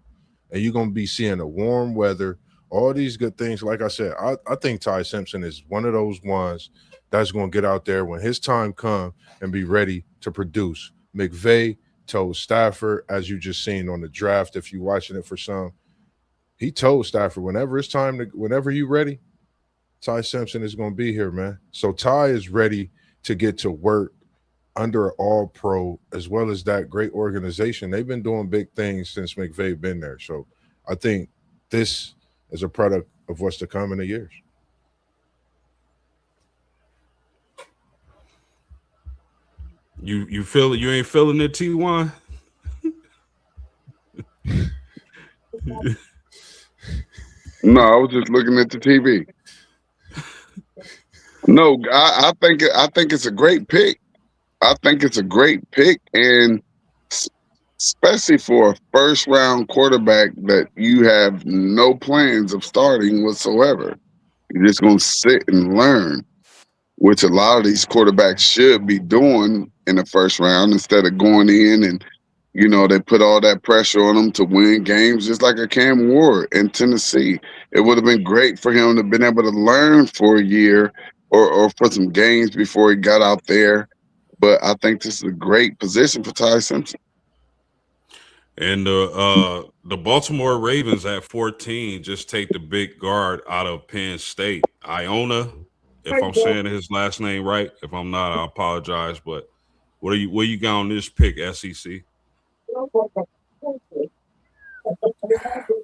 And you're going to be seeing the warm weather, all these good things. Like I said, I think Ty Simpson is one of those ones that's going to get out there when his time comes and be ready to produce. McVay told Stafford, as you just seen on the draft, if you're watching it for some, he told Stafford, whenever you're ready, Ty Simpson is going to be here, man. So Ty is ready to get to work under an all-pro, as well as that great organization. They've been doing big things since McVay been there. So I think this is a product of what's to come in the years. You feel it? You ain't feeling it, T1? No, I was just looking at the TV. No, I think it's a great pick. I think it's a great pick, and especially for a first-round quarterback that you have no plans of starting whatsoever. You're just going to sit and learn, which a lot of these quarterbacks should be doing in the first round instead of going in and, you know, they put all that pressure on them to win games, just like a Cam Ward in Tennessee. It would have been great for him to have been able to learn for a year or for some games before he got out there. But I think this is a great position for Ty Simpson. And the Baltimore Ravens at 14 just take the big guard out of Penn State, Iona. If I'm saying his last name right, if I'm not, I apologize. But where you got on this pick, SEC?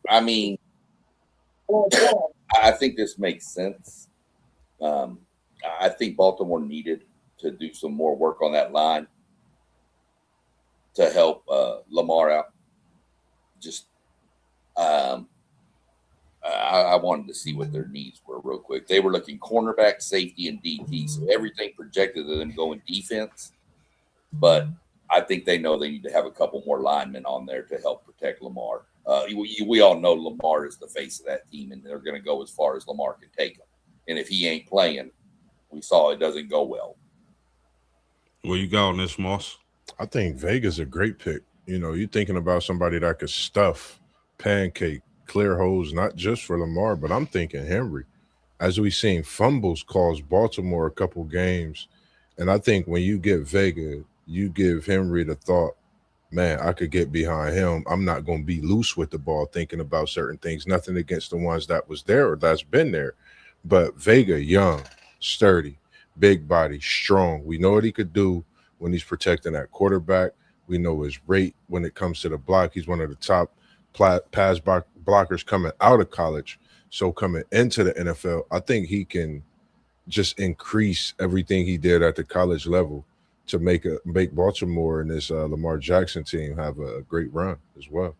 I mean, I think this makes sense. I think Baltimore needed to do some more work on that line to help Lamar out. Just, I wanted to see what their needs were real quick. They were looking cornerback, safety, and DT. So everything projected to them going defense. But I think they know they need to have a couple more linemen on there to help protect Lamar. We all know Lamar is the face of that team, and they're going to go as far as Lamar can take them. And if he ain't playing, we saw it doesn't go well. Where you got on this, Moss? I think Vega's a great pick. You know, you're thinking about somebody that could stuff, pancake, clear holes, not just for Lamar, but I'm thinking Henry. As we've seen, fumbles caused Baltimore a couple games. And I think when you get Vega, you give Henry the thought man, I could get behind him. I'm not going to be loose with the ball thinking about certain things. Nothing against the ones that was there or that's been there. But Vega, young, sturdy, big body, strong. We know what he could do when he's protecting that quarterback. We know his rate when it comes to the block. He's one of the top blockers coming out of college. So coming into the NFL, I think he can just increase everything he did at the college level to make Baltimore and this Lamar Jackson team have a great run as well.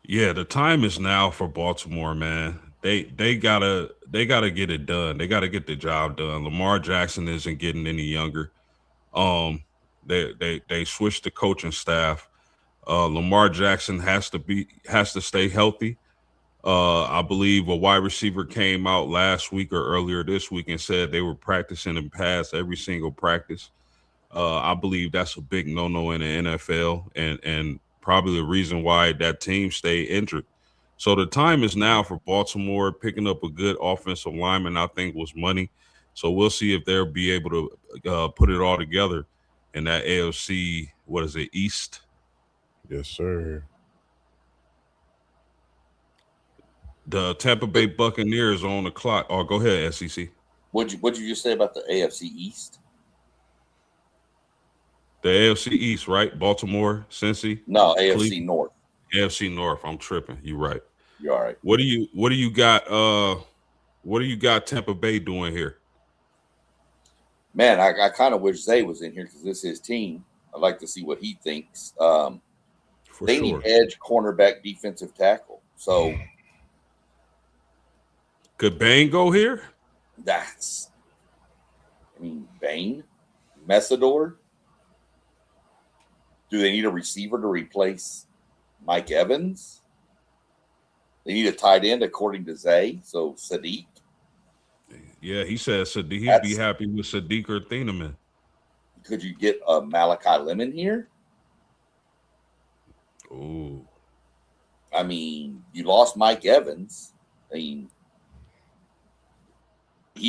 Yeah, the time is now for Baltimore, man. They gotta get it done. They gotta get the job done. Lamar Jackson isn't getting any younger. Um, they switched the coaching staff. Lamar Jackson has to stay healthy. I believe a wide receiver came out last week or earlier this week and said they were practicing in pass every single practice. I believe that's a big no-no in the NFL, and probably the reason why that team stayed injured. So the time is now for Baltimore picking up a good offensive lineman. I think was money. So we'll see if they'll be able to put it all together in that AFC. What is it, East? Yes, sir. The Tampa Bay Buccaneers are on the clock. Oh, go ahead, SEC. What'd you just say about the AFC East? The AFC East, right? Baltimore, Cincy, No, AFC Cleveland, North. AFC North. I'm tripping. You're right. You're all right. What do you got? What do you got Tampa Bay doing here? Man, I kind of wish Zay was in here because this is his team. I'd like to see what he thinks. For They need sure. edge, cornerback, defensive tackle. So Could Bang go here? that's, Bain, Messidor. Do they need a receiver to replace Mike Evans? They need a tight end, according to Zay. So Sadiq. Yeah, he said he'd be That's happy with Sadiq or Thieneman. Could you get a Malachi Lemon here? Ooh. You lost Mike Evans. He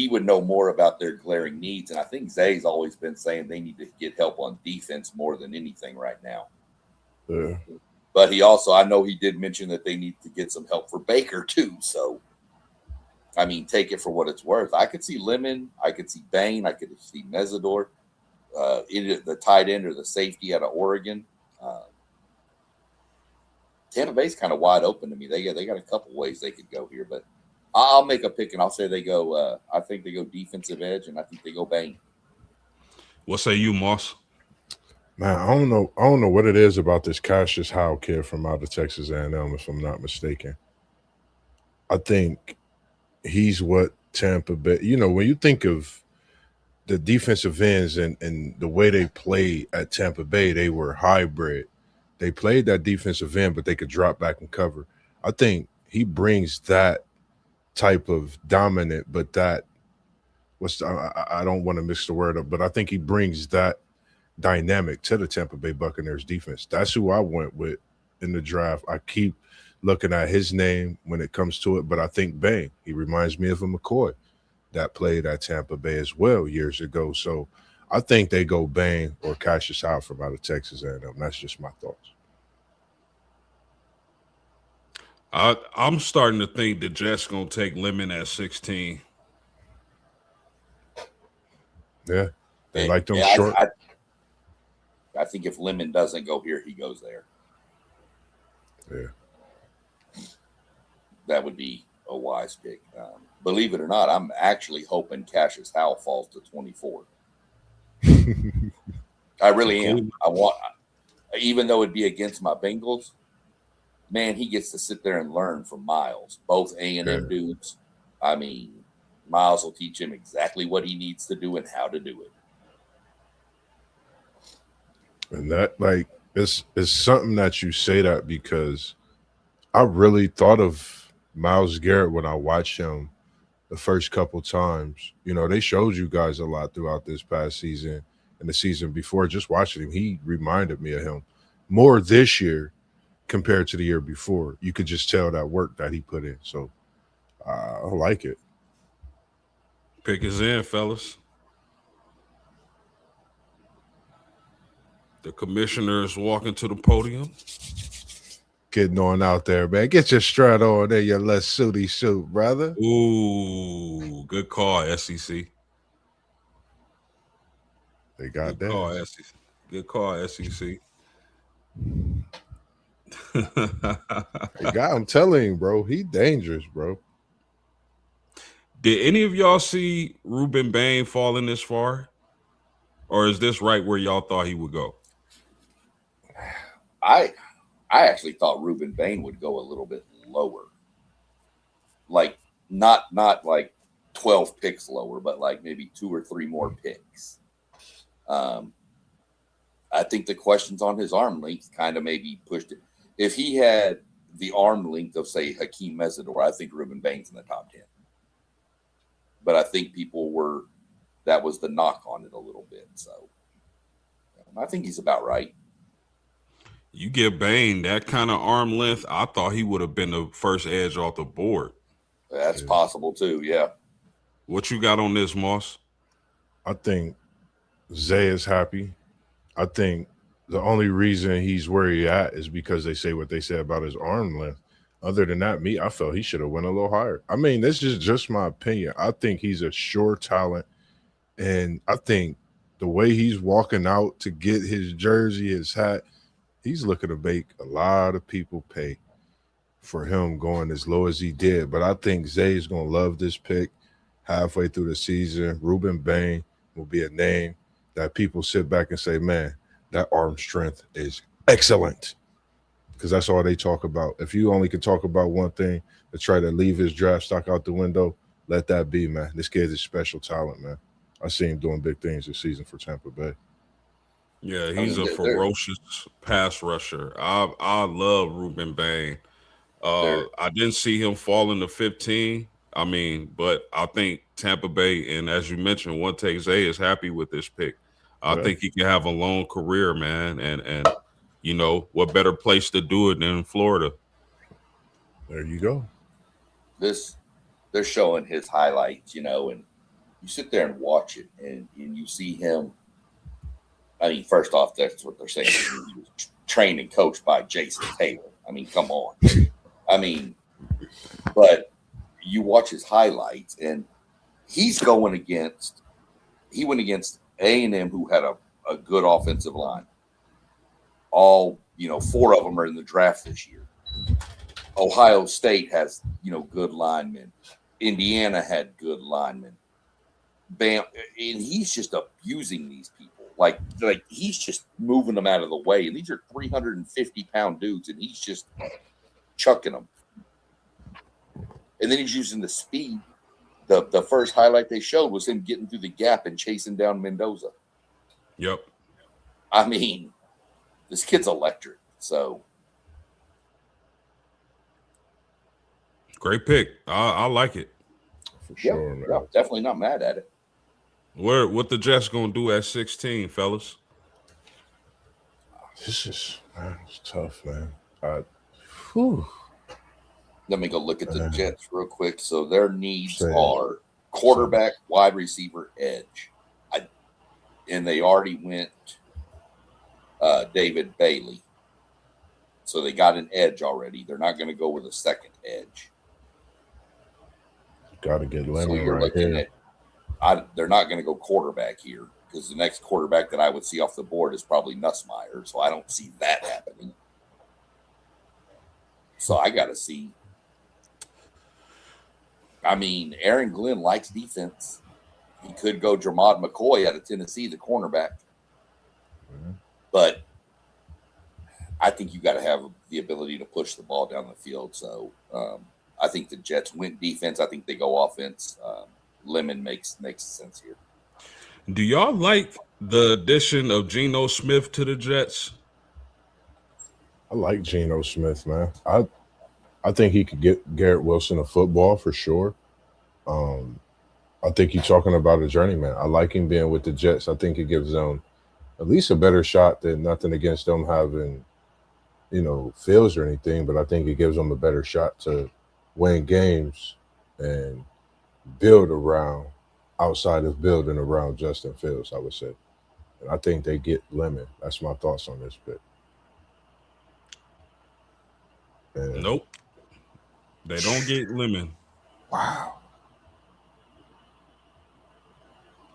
would know more about their glaring needs. And I think Zay's always been saying they need to get help on defense more than anything right now. Yeah. But I know he did mention that they need to get some help for Baker too. So, take it for what it's worth. I could see Lemon. I could see Bain. I could see Mesidor. Either the tight end or the safety out of Oregon. Tampa Bay's kind of wide open to me. They got a couple ways they could go here, but I'll make a pick and I'll say they go. I think they go defensive edge, and I think they go Bain. What say you, Moss? Man, I don't know. I don't know what it is about this Cassius Howe kid from out of Texas A&M, if I'm not mistaken. I think he's what Tampa Bay. When you think of the defensive ends and the way they played at Tampa Bay, they were hybrid. They played that defensive end, but they could drop back and cover. I think he brings that type of dominant, but that I don't want to mix the word up, but I think he brings that dynamic to the Tampa Bay Buccaneers defense. That's who I went with in the draft. I keep looking at his name when it comes to it, but I think Bang. He reminds me of a McCoy that played at Tampa Bay as well years ago. So I think they go Bang or Cassius Howe from out of Texas A&M. That's just my thoughts. I'm starting to think the Jets gonna take Lemon at 16. Yeah, they like them Yeah, short. I think if Lemon doesn't go here, he goes there. Yeah. That would be a wise pick. Believe it or not, I'm actually hoping Cassius Howe falls to 24. I really am. Even though it'd be against my Bengals, man, he gets to sit there and learn from Miles. Both A&M dudes. Miles will teach him exactly what he needs to do and how to do it. And that it's something that you say that because I really thought of Myles Garrett when I watched him the first couple times. They showed you guys a lot throughout this past season and the season before. Just watching him, he reminded me of him more this year compared to the year before. You could just tell that work that he put in. So I like it. Pick is in, fellas. The commissioners walking to the podium. Getting on out there, man. Get your strut on there, your less suity suit, brother. Ooh, good call, SEC. They got Good call, that. SEC. Good call, SEC. They got. I'm telling you, bro. He dangerous, bro. Did any of y'all see Ruben Bain falling this far? Or is this right where y'all thought he would go? I actually thought Ruben Bain would go a little bit lower. Like not like 12 picks lower, but like maybe 2 or 3 more picks. I think the questions on his arm length kind of maybe pushed it. If he had the arm length of, say, Hakeem Mesidor, I think Ruben Bain's in the top 10. But I think that was the knock on it a little bit. So I think he's about right. You give Bain that kind of arm length, I thought he would have been the first edge off the board. That's possible too, yeah. What you got on this, Moss? I think Zay is happy. I think the only reason he's where he at is because they say what they say about his arm length. Other than that, I felt he should have went a little higher. I mean, this is just my opinion. I think he's a sure talent, and I think the way he's walking out to get his jersey, his hat, he's looking to make a lot of people pay for him going as low as he did. But I think Zay is going to love this pick halfway through the season. Ruben Bain will be a name that people sit back and say, man, that arm strength is excellent. Because that's all they talk about. If you only can talk about one thing to try to leave his draft stock out the window, let that be, man. This kid is special talent, man. I see him doing big things this season for Tampa Bay. Yeah, he's a ferocious pass rusher. I love Ruben Bain. I didn't see him falling to 15. I mean, but I think Tampa Bay, and as you mentioned, one take Zay is happy with this pick. I think he can have a long career, man. And you know, what better place to do it than Florida? There you go. They're showing his highlights, you know, and you sit there and watch it, and you see him. I mean, first off, that's what they're saying. He was trained and coached by Jason Taylor. I mean, come on. I mean, but you watch his highlights, and he went against A&M, who had a good offensive line. All, 4 of them are in the draft this year. Ohio State has, good linemen. Indiana had good linemen. Bam, and he's just abusing these people. Like he's just moving them out of the way. And these are 350-pound dudes, and he's just chucking them. And then he's using the speed. The first highlight they showed was him getting through the gap and chasing down Mendoza. Yep. I mean, this kid's electric. So great pick. I like it. For sure, man. Yeah, definitely not mad at it. What the Jets gonna do at 16, fellas? This is, man, it's tough, man. Let me go look at the Jets real quick. So their needs are quarterback, wide receiver, edge. And they already went David Bailey. So they got an edge already. They're not going to go with a second edge. Got to get Lemon so you're right here. They're not going to go quarterback here because the next quarterback that I would see off the board is probably Nussmeier. So I don't see that happening. So I got to see. I mean, Aaron Glenn likes defense. He could go Jermod McCoy out of Tennessee, the cornerback. Mm-hmm. But I think you got to have the ability to push the ball down the field. So I think the Jets went defense. I think they go offense. Lemon makes sense here. Do y'all like the addition of Geno Smith to the Jets? I like Geno Smith, man. I think he could get Garrett Wilson a football for sure. I think you're talking about a journeyman. I like him being with the Jets. I think it gives them at least a better shot than nothing against them having, Fields or anything, but I think it gives them a better shot to win games and build around outside of building around Justin Fields, I would say. And I think they get Lemon. That's my thoughts on this pick. And Nope, they don't get Lemon. wow,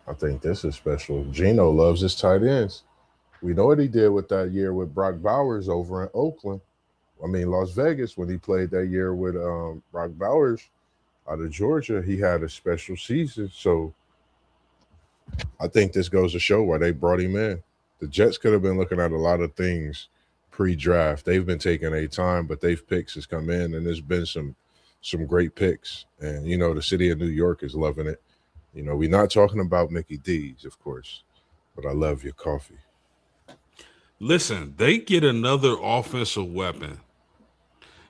I think this is special. Gino loves his tight ends. We know what he did with that year with Brock Bowers over in Oakland. I mean, Las Vegas, when he played that year with Brock Bowers out of Georgia, he had a special season. So I think this goes to show why they brought him in. The Jets could have been looking at a lot of things pre-draft. They've been taking a time, but they've picks has come in, and there's been some great picks. And you know, the city of New York is loving it. You know, we're not talking about Mickey D's, of course, but I love your coffee. Listen, they get another offensive weapon.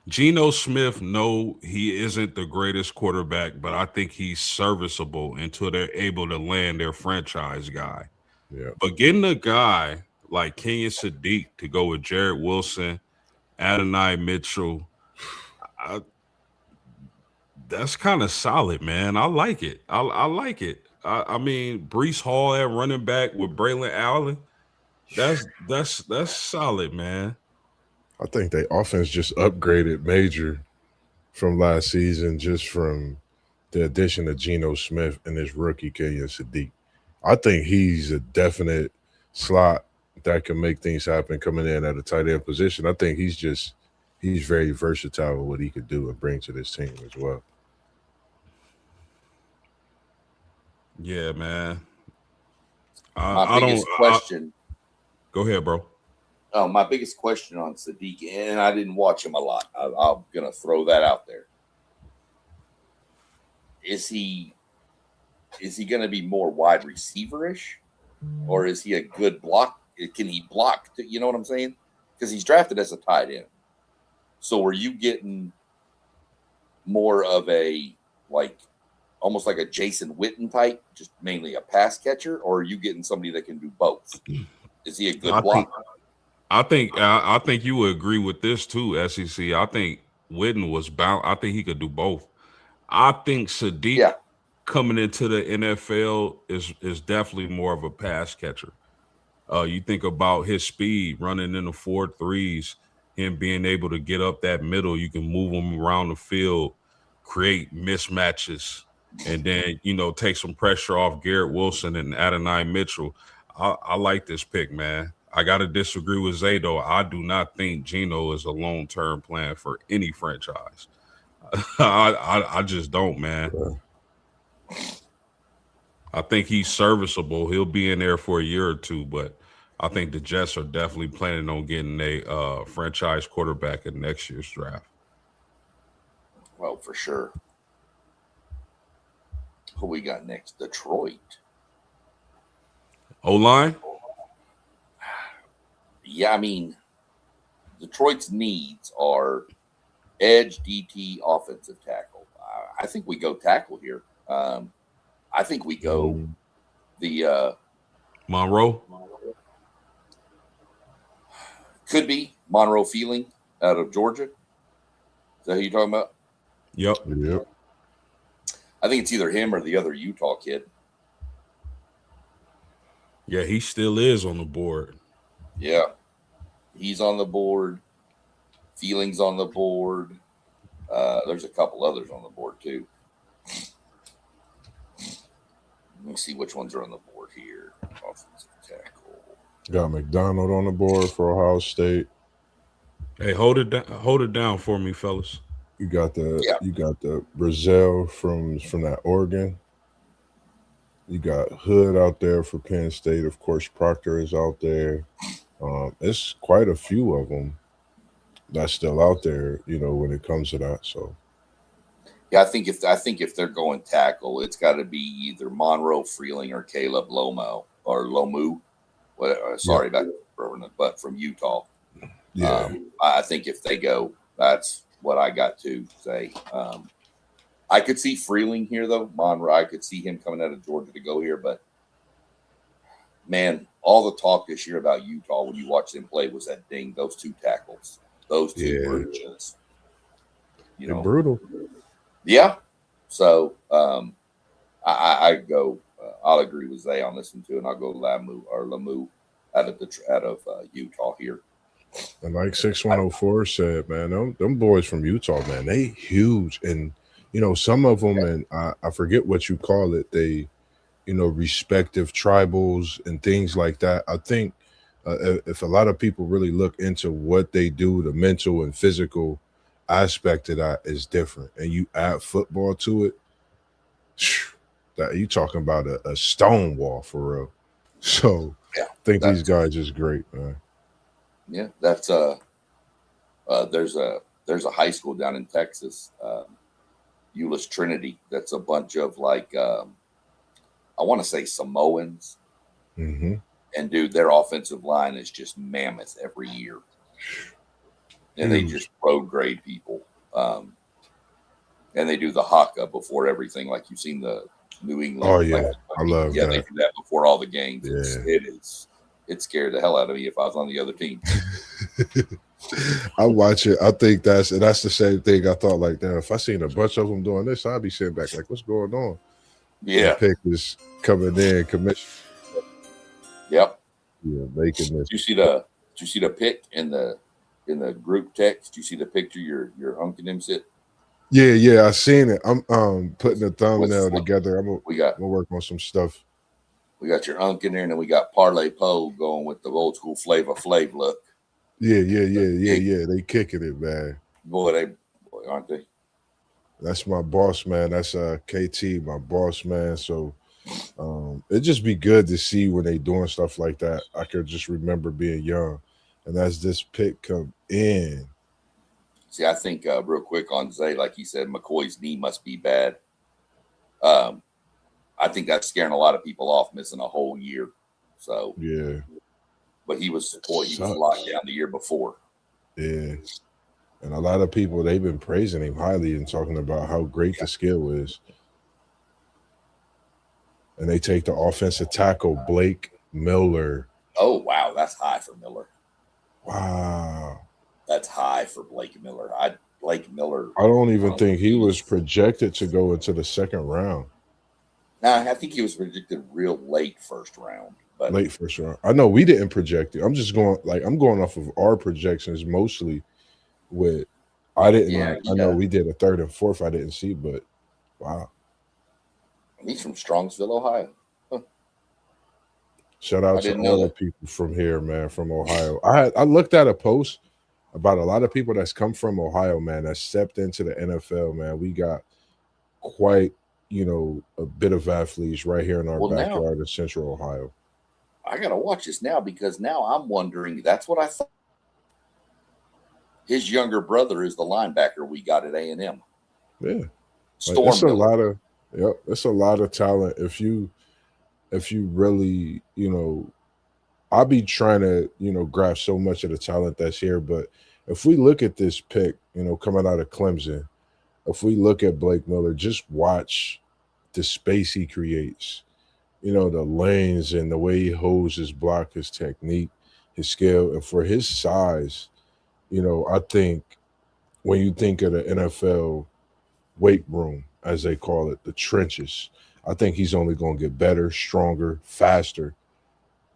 Geno Smith, no, he isn't the greatest quarterback, but I think he's serviceable until they're able to land their franchise guy. Yeah, But getting a guy like Kenyon Sadiq to go with Jared Wilson, Adonai Mitchell, I, that's kind of solid, man. I like it. I like it. I mean, Brees Hall at running back with Braylon Allen. That's solid, man. I think they offense just upgraded major from last season, just from the addition of Geno Smith and his rookie Kenyon Sadiq. I think he's a definite slot that can make things happen coming in at a tight end position. I think he's very versatile with what he could do and bring to this team as well. Yeah, man. My I don't. biggest question. Go ahead, bro. Oh, my biggest question on Sadiq, and I didn't watch him a lot. I'm gonna throw that out there. Is he going to be more wide receiver-ish, or is he a good block? Can he block? You know what I'm saying? Because he's drafted as a tight end. So are you getting more of a almost like a Jason Witten type, just mainly a pass catcher, or are you getting somebody that can do both? Is he a good blocker? I think you would agree with this too, SEC. I think Witten was bound. I think he could do both. I think Sadiq coming into the NFL is definitely more of a pass catcher. You think about his speed running in the 4.3s, him being able to get up that middle. You can move him around the field, create mismatches, and then take some pressure off Garrett Wilson and Adonai Mitchell. I like this pick, man. I gotta disagree with Zay though. I do not think Geno is a long-term plan for any franchise. I just don't, man. I think he's serviceable. He'll be in there for a year or two, but I think the Jets are definitely planning on getting a franchise quarterback in next year's draft. Well, for sure. Who we got next? Detroit. O-line? Yeah, I mean, Detroit's needs are edge, DT, offensive tackle. I think we go tackle here. I think we go the Monroe. Could be Monroe Feeling out of Georgia. Is that who you're talking about? Yep. I think it's either him or the other Utah kid. Yeah, he still is on the board. Yeah. He's on the board. Feeling's on the board. There's a couple others on the board too. Let me see which ones are on the board here. Offensive tackle. Got McDonald on the board for Ohio State. Hey, hold it down for me, fellas. You got the Brazil from that Oregon. You got Hood out there for Penn State. Of course, Proctor is out there. It's quite a few of them that's still out there, when it comes to that. So, yeah, I think if they're going tackle, it's got to be either Monroe Freeling or Caleb Lomu. Sorry about that, but from Utah. Yeah, I think if they go, that's what I got to say. I could see Freeling here though. Monroe, I could see him coming out of Georgia to go here, but man, all the talk this year about Utah when you watch them play was those two tackles. Those two were just, brutal. Yeah. So I go I'll agree with Zay on this one too, and I'll go Lamu out of Utah here. And like 6104 said, man, them boys from Utah, man, they huge. And, some of them, and I forget what you call it, they, respective tribals and things like that. I think if a lot of people really look into what they do, the mental and physical aspect of that is different. And you add football to it, that you talking about a stone wall for real. So Yeah, I think these guys is great, man. Yeah, that's there's a high school down in Texas, Euless Trinity. That's a bunch of I want to say Samoans, Mm-hmm. and dude, their offensive line is just mammoth every year, and they just road grade people. And they do the haka before everything, like you've seen the New England. Oh yeah, I love that. They do that before all the games. Yeah. It scared the hell out of me if I was on the other team. I watch it. I think that's the same thing. I thought like that. If I seen a bunch of them doing this, I'd be sitting back like, what's going on? Yeah, the pick is coming in commission. Yep. Yeah, making this. Did you see the pic in the group text? Do you see the picture your uncle and them sit? Yeah, I seen it. I'm putting a thumbnail together. We got we'll work on some stuff. We got your uncle in there, and then we got Parlay Poe going with the old school Flavor Flav look. Yeah. They kicking it, man. Boy, aren't they? That's my boss, man. That's KT, my boss, man. So it'd just be good to see when they doing stuff like that. I could just remember being young, and as this pick come in. See, I think real quick on Zay, like he said, McCoy's knee must be bad. I think that's scaring a lot of people off, missing a whole year. So yeah, but he was locked down the year before. Yeah, and a lot of people, they've been praising him highly and talking about how great the skill is. And they take the offensive tackle Blake Miller. Oh wow, that's high for Miller. Wow, that's high for Blake Miller. Blake Miller. I don't even think he was projected to go into the second round. Nah, I think he was projected real late first round. But late first round. I know we didn't project it. I'm just going I'm going off of our projections mostly. With I know we did a third and fourth. I didn't see, but wow. He's from Strongsville, Ohio. Huh. Shout out to all the people from here, man, from Ohio. I looked at a post about a lot of people that's come from Ohio, man, that stepped into the NFL, man. We got quite, a bit of athletes right here in our backyard in Central Ohio. I got to watch this now because now I'm wondering, that's what I thought. His younger brother is the linebacker we got at A&M. Yeah. Storm it's a lot of talent. If you really, I'll be trying to, grab so much of the talent that's here. But if we look at this pick, coming out of Clemson, if we look at Blake Miller, just watch the space he creates, the lanes and the way he holds his block, his technique, his skill. And for his size, I think when you think of the NFL weight room, as they call it, the trenches, I think he's only going to get better, stronger, faster,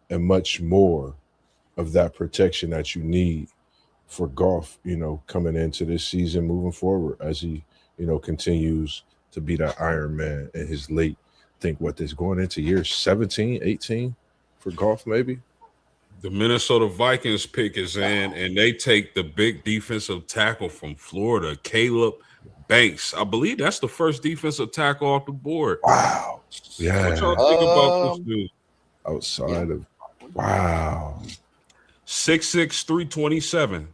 and much more of that protection that you need for Goff, coming into this season, moving forward as he, continues to be that Iron Man in his late, going into year 17, 18 for Goff, maybe? The Minnesota Vikings pick is in, and they take the big defensive tackle from Florida, Caleb Banks. I believe that's the first defensive tackle off the board. Wow. Yeah. What y'all think about this dude? Outside of, wow. 6'6", 327.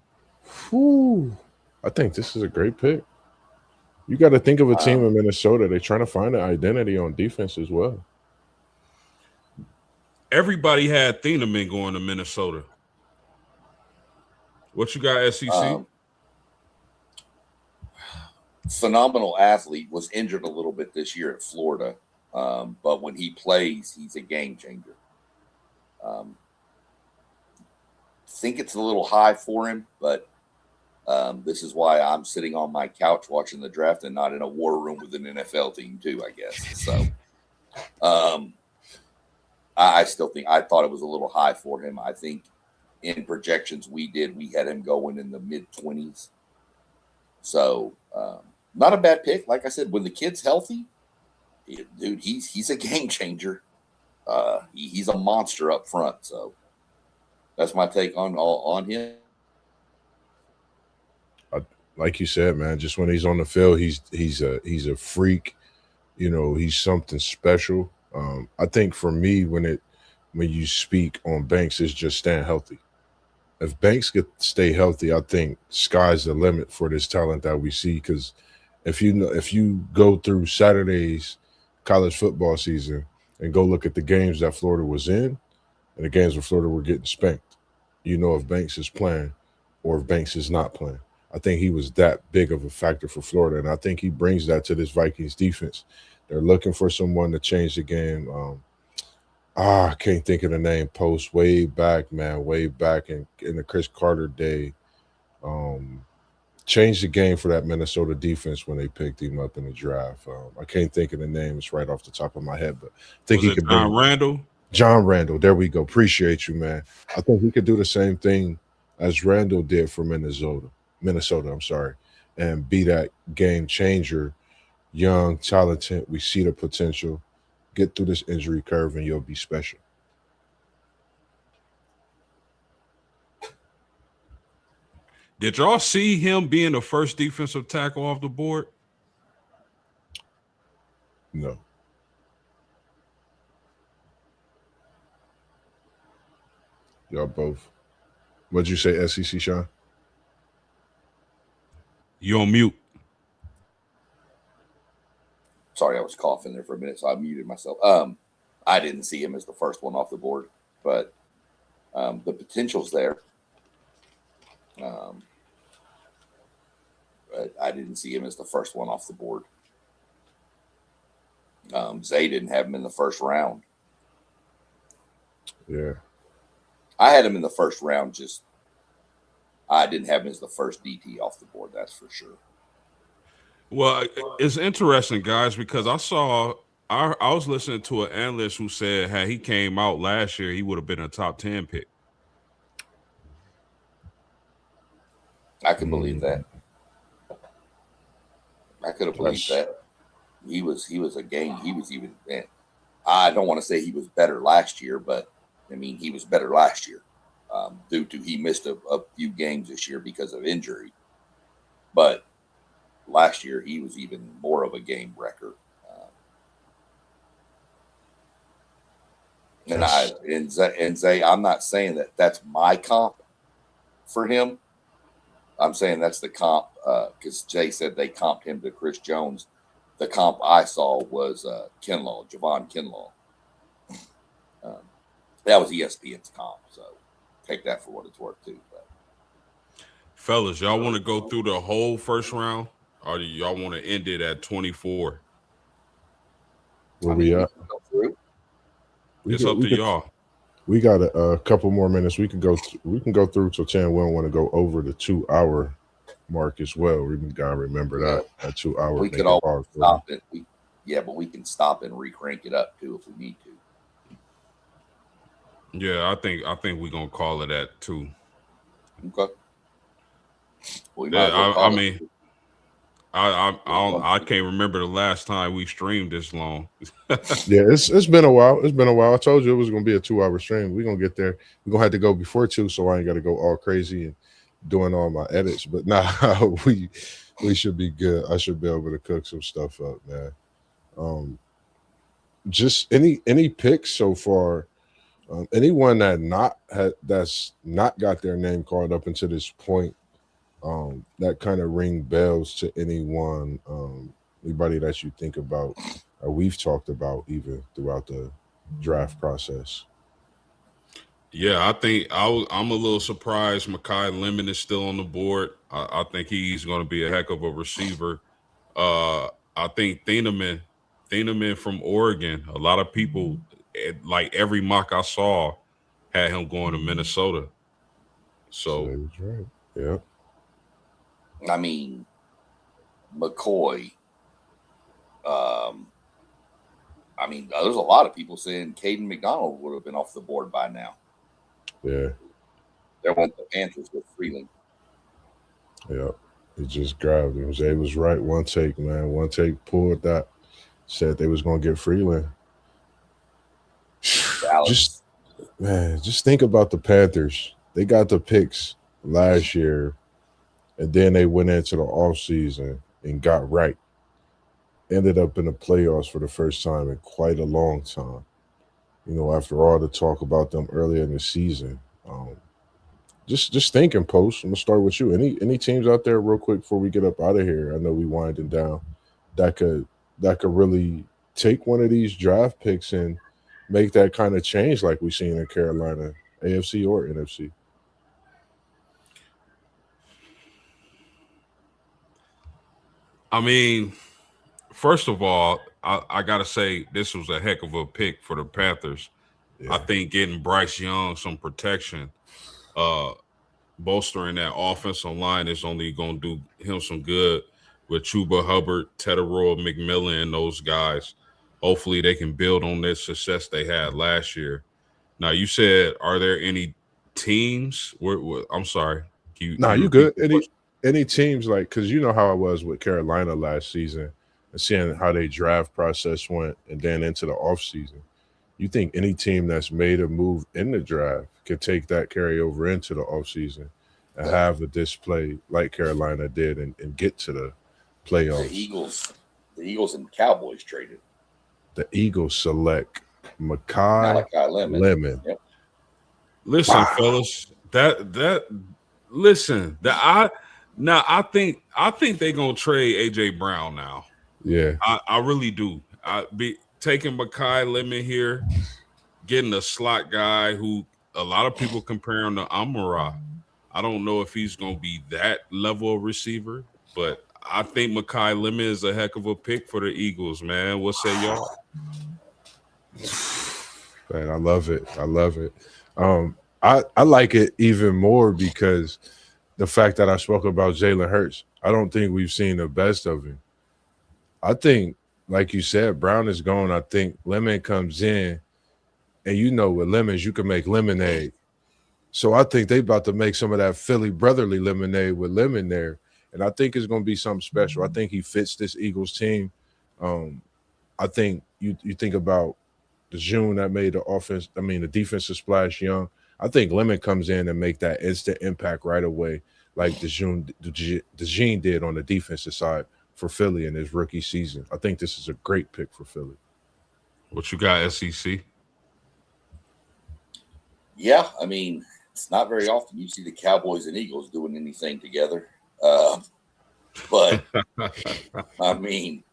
Whew. I think this is a great pick. You got to think of a team in Minnesota. They're trying to find an identity on defense as well. Everybody had Thieneman going to Minnesota. What you got, SEC? Phenomenal athlete, was injured a little bit this year at Florida. But when he plays, he's a game changer. Think it's a little high for him, but this is why I'm sitting on my couch watching the draft and not in a war room with an NFL team too, I guess. So I still think I thought it was a little high for him. I think in projections we had him going in the mid-20s. So not a bad pick. Like I said, when the kid's healthy, dude, he's a game changer. He's a monster up front. So that's my take on him. Like you said, man, just when he's on the field, he's a freak. You know, he's something special. I think for me, when you speak on Banks, it's just staying healthy. If Banks could stay healthy, I think sky's the limit for this talent that we see. Because if you go through Saturday's college football season and go look at the games that Florida was in and the games where Florida were getting spanked, you know if Banks is playing or if Banks is not playing. I think he was that big of a factor for Florida, and I think he brings that to this Vikings defense. They're looking for someone to change the game. I can't think of the name. Post way back, man, way back in the Chris Carter day. Changed the game for that Minnesota defense when they picked him up in the draft. I can't think of the name. It's right off the top of my head, but I think Was he it could John bring Randall? John Randall. There we go. Appreciate you, man. I think he could do the same thing as Randall did for Minnesota. I'm sorry, and be that game changer. Young, talented. We see the potential. Get through this injury curve, and you'll be special. Did y'all see him being the first defensive tackle off the board? No. Y'all both. What'd you say, SEC, Sean? You on mute. Sorry, I was coughing there for a minute, so I muted myself. I didn't see him as the first one off the board, but the potential's there. But I didn't see him as the first one off the board. Zay didn't have him in the first round. Yeah. I had him in the first round. Just I didn't have him as the first DT off the board. That's for sure. Well, it's interesting, guys, because I was listening to an analyst who said had he came out last year, he would have been a top 10 pick. I can believe that. I could have believed that. He was a game. He was even. Man, I don't want to say he was better last year, but I mean he was better last year. Due to he missed a few games this year because of injury, but last year he was even more of a game wrecker. And Zay, I'm not saying that that's my comp for him. I'm saying that's the comp because Jay said they comped him to Chris Jones. The comp I saw was Kinlaw, Javon Kinlaw. That was ESPN's comp, so take that for what it's worth too. But. Fellas, y'all want to go through the whole first round, or do y'all want to end it at 24? Where we at? It's up to y'all. We got a couple more minutes. We can go through till 10. We don't want to go over the 2 hour mark as well. We gotta remember that 2 hour. We could always stop it. But we can stop and re-crank it up too if we need to. Yeah, I think we're gonna call it at 2. Okay. Well, I can't remember the last time we streamed this long. Yeah, it's been a while. I told you it was gonna be a 2 hour stream. We're gonna get there. We're gonna have to go before 2, so I ain't gotta go all crazy and doing all my edits. But nah, we should be good. I should be able to cook some stuff up, man. Just any picks so far. Anyone that's not got their name called up until this point, that kind of ring bells to anyone, anybody that you think about or we've talked about even throughout the draft process. Yeah, I think I'm a little surprised Mekhi Lemon is still on the board. I think he's going to be a heck of a receiver. I think Thieneman from Oregon, a lot of people, like every mock I saw, had him going to Minnesota. So that's right. Yeah. I mean, McCoy. I mean, there's a lot of people saying Caden McDonald would have been off the board by now. Yeah. There went the Panthers with Freeland. Yeah. He just grabbed him. Jay was right. One take, man. One take pulled that. Said they was gonna get Freeland. Dallas. Just think about the Panthers. They got the picks last year, and then they went into the offseason and got right. Ended up in the playoffs for the first time in quite a long time. You know, after all the talk about them earlier in the season. Just thinking, Post. I'm gonna start with you. Any teams out there, real quick, before we get up out of here? I know we winding down. That could really take one of these draft picks and make that kind of change, like we've seen in Carolina, AFC or NFC. I mean, first of all, I gotta say this was a heck of a pick for the Panthers. Yeah. I think getting Bryce Young some protection, bolstering that offensive line is only going to do him some good with Chuba Hubbard, Tetteroy, McMillan, and those guys. Hopefully they can build on that success they had last year. Now, you said, are there any teams? I'm sorry. You repeat good. the question? Any teams, like, because you know how I was with Carolina last season and seeing how they draft process went and then into the offseason. You think any team that's made a move in the draft can take that carryover into the offseason and have a display like Carolina did and get to the playoffs? The Eagles and Cowboys traded. The Eagles select Malachi Lemon. Yep. Listen, fellas, I think they're gonna trade AJ Brown now. Yeah, I really do. I be taking Makai Lemon here, getting a slot guy who a lot of people compare him to Amon-Ra. I don't know if he's gonna be that level of receiver, but I think Makai Lemon is a heck of a pick for the Eagles, man. What say y'all? Man, I love it. I like it even more because the fact that I spoke about Jalen Hurts, I don't think we've seen the best of him. I think, like you said, Brown is gone. I think Lemon comes in, and you know with lemons, you can make lemonade. So I think they about to make some of that Philly brotherly lemonade with Lemon there. And I think it's going to be something special. I think he fits this Eagles team. I think you think about the June that made the defensive splash young. I think Lemon comes in and make that instant impact right away, like the June did on the defensive side for Philly in his rookie season. I think this is a great pick for Philly. What you got, SEC? Yeah, I mean, it's not very often you see the Cowboys and Eagles doing anything together. But I mean,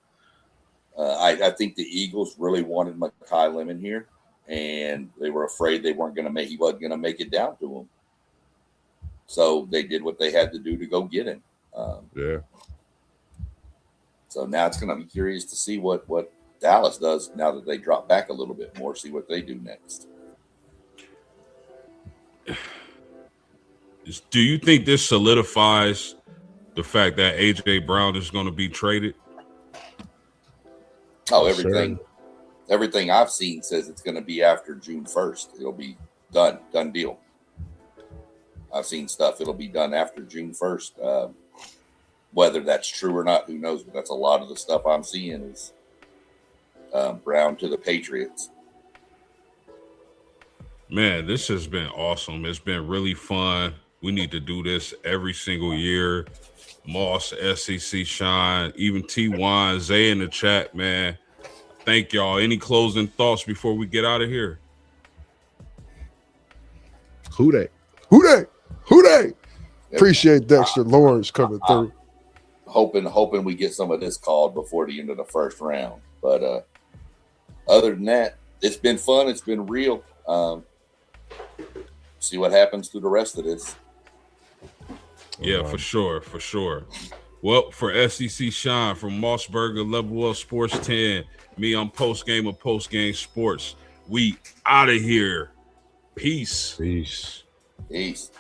I think the Eagles really wanted Makai Lemon here, and they were afraid he wasn't going to make it down to them. So they did what they had to do to go get him. Yeah. So now it's going to be curious to see what Dallas does now that they drop back a little bit more, see what they do next. Do you think this solidifies the fact that AJ Brown is going to be traded? Oh, everything I've seen says it's going to be after June 1st. It'll be done deal. I've seen stuff. It'll be done after June 1st. Whether that's true or not, who knows? But that's a lot of the stuff I'm seeing is Brown to the Patriots. Man, this has been awesome. It's been really fun. We need to do this every single year. Moss, SEC Shine, even T1, Zay in the chat, man. Thank y'all. Any closing thoughts before we get out of here? Who they? Appreciate Dexter Lawrence coming through. Hoping we get some of this called before the end of the first round. But other than that, it's been fun. It's been real. See what happens through the rest of this. Yeah, for sure. Well, for SEC Shine, from Mossberger, Level Up Sports 10, me, I'm Postgame of Postgame Sports. We out of here. Peace. Peace. Peace.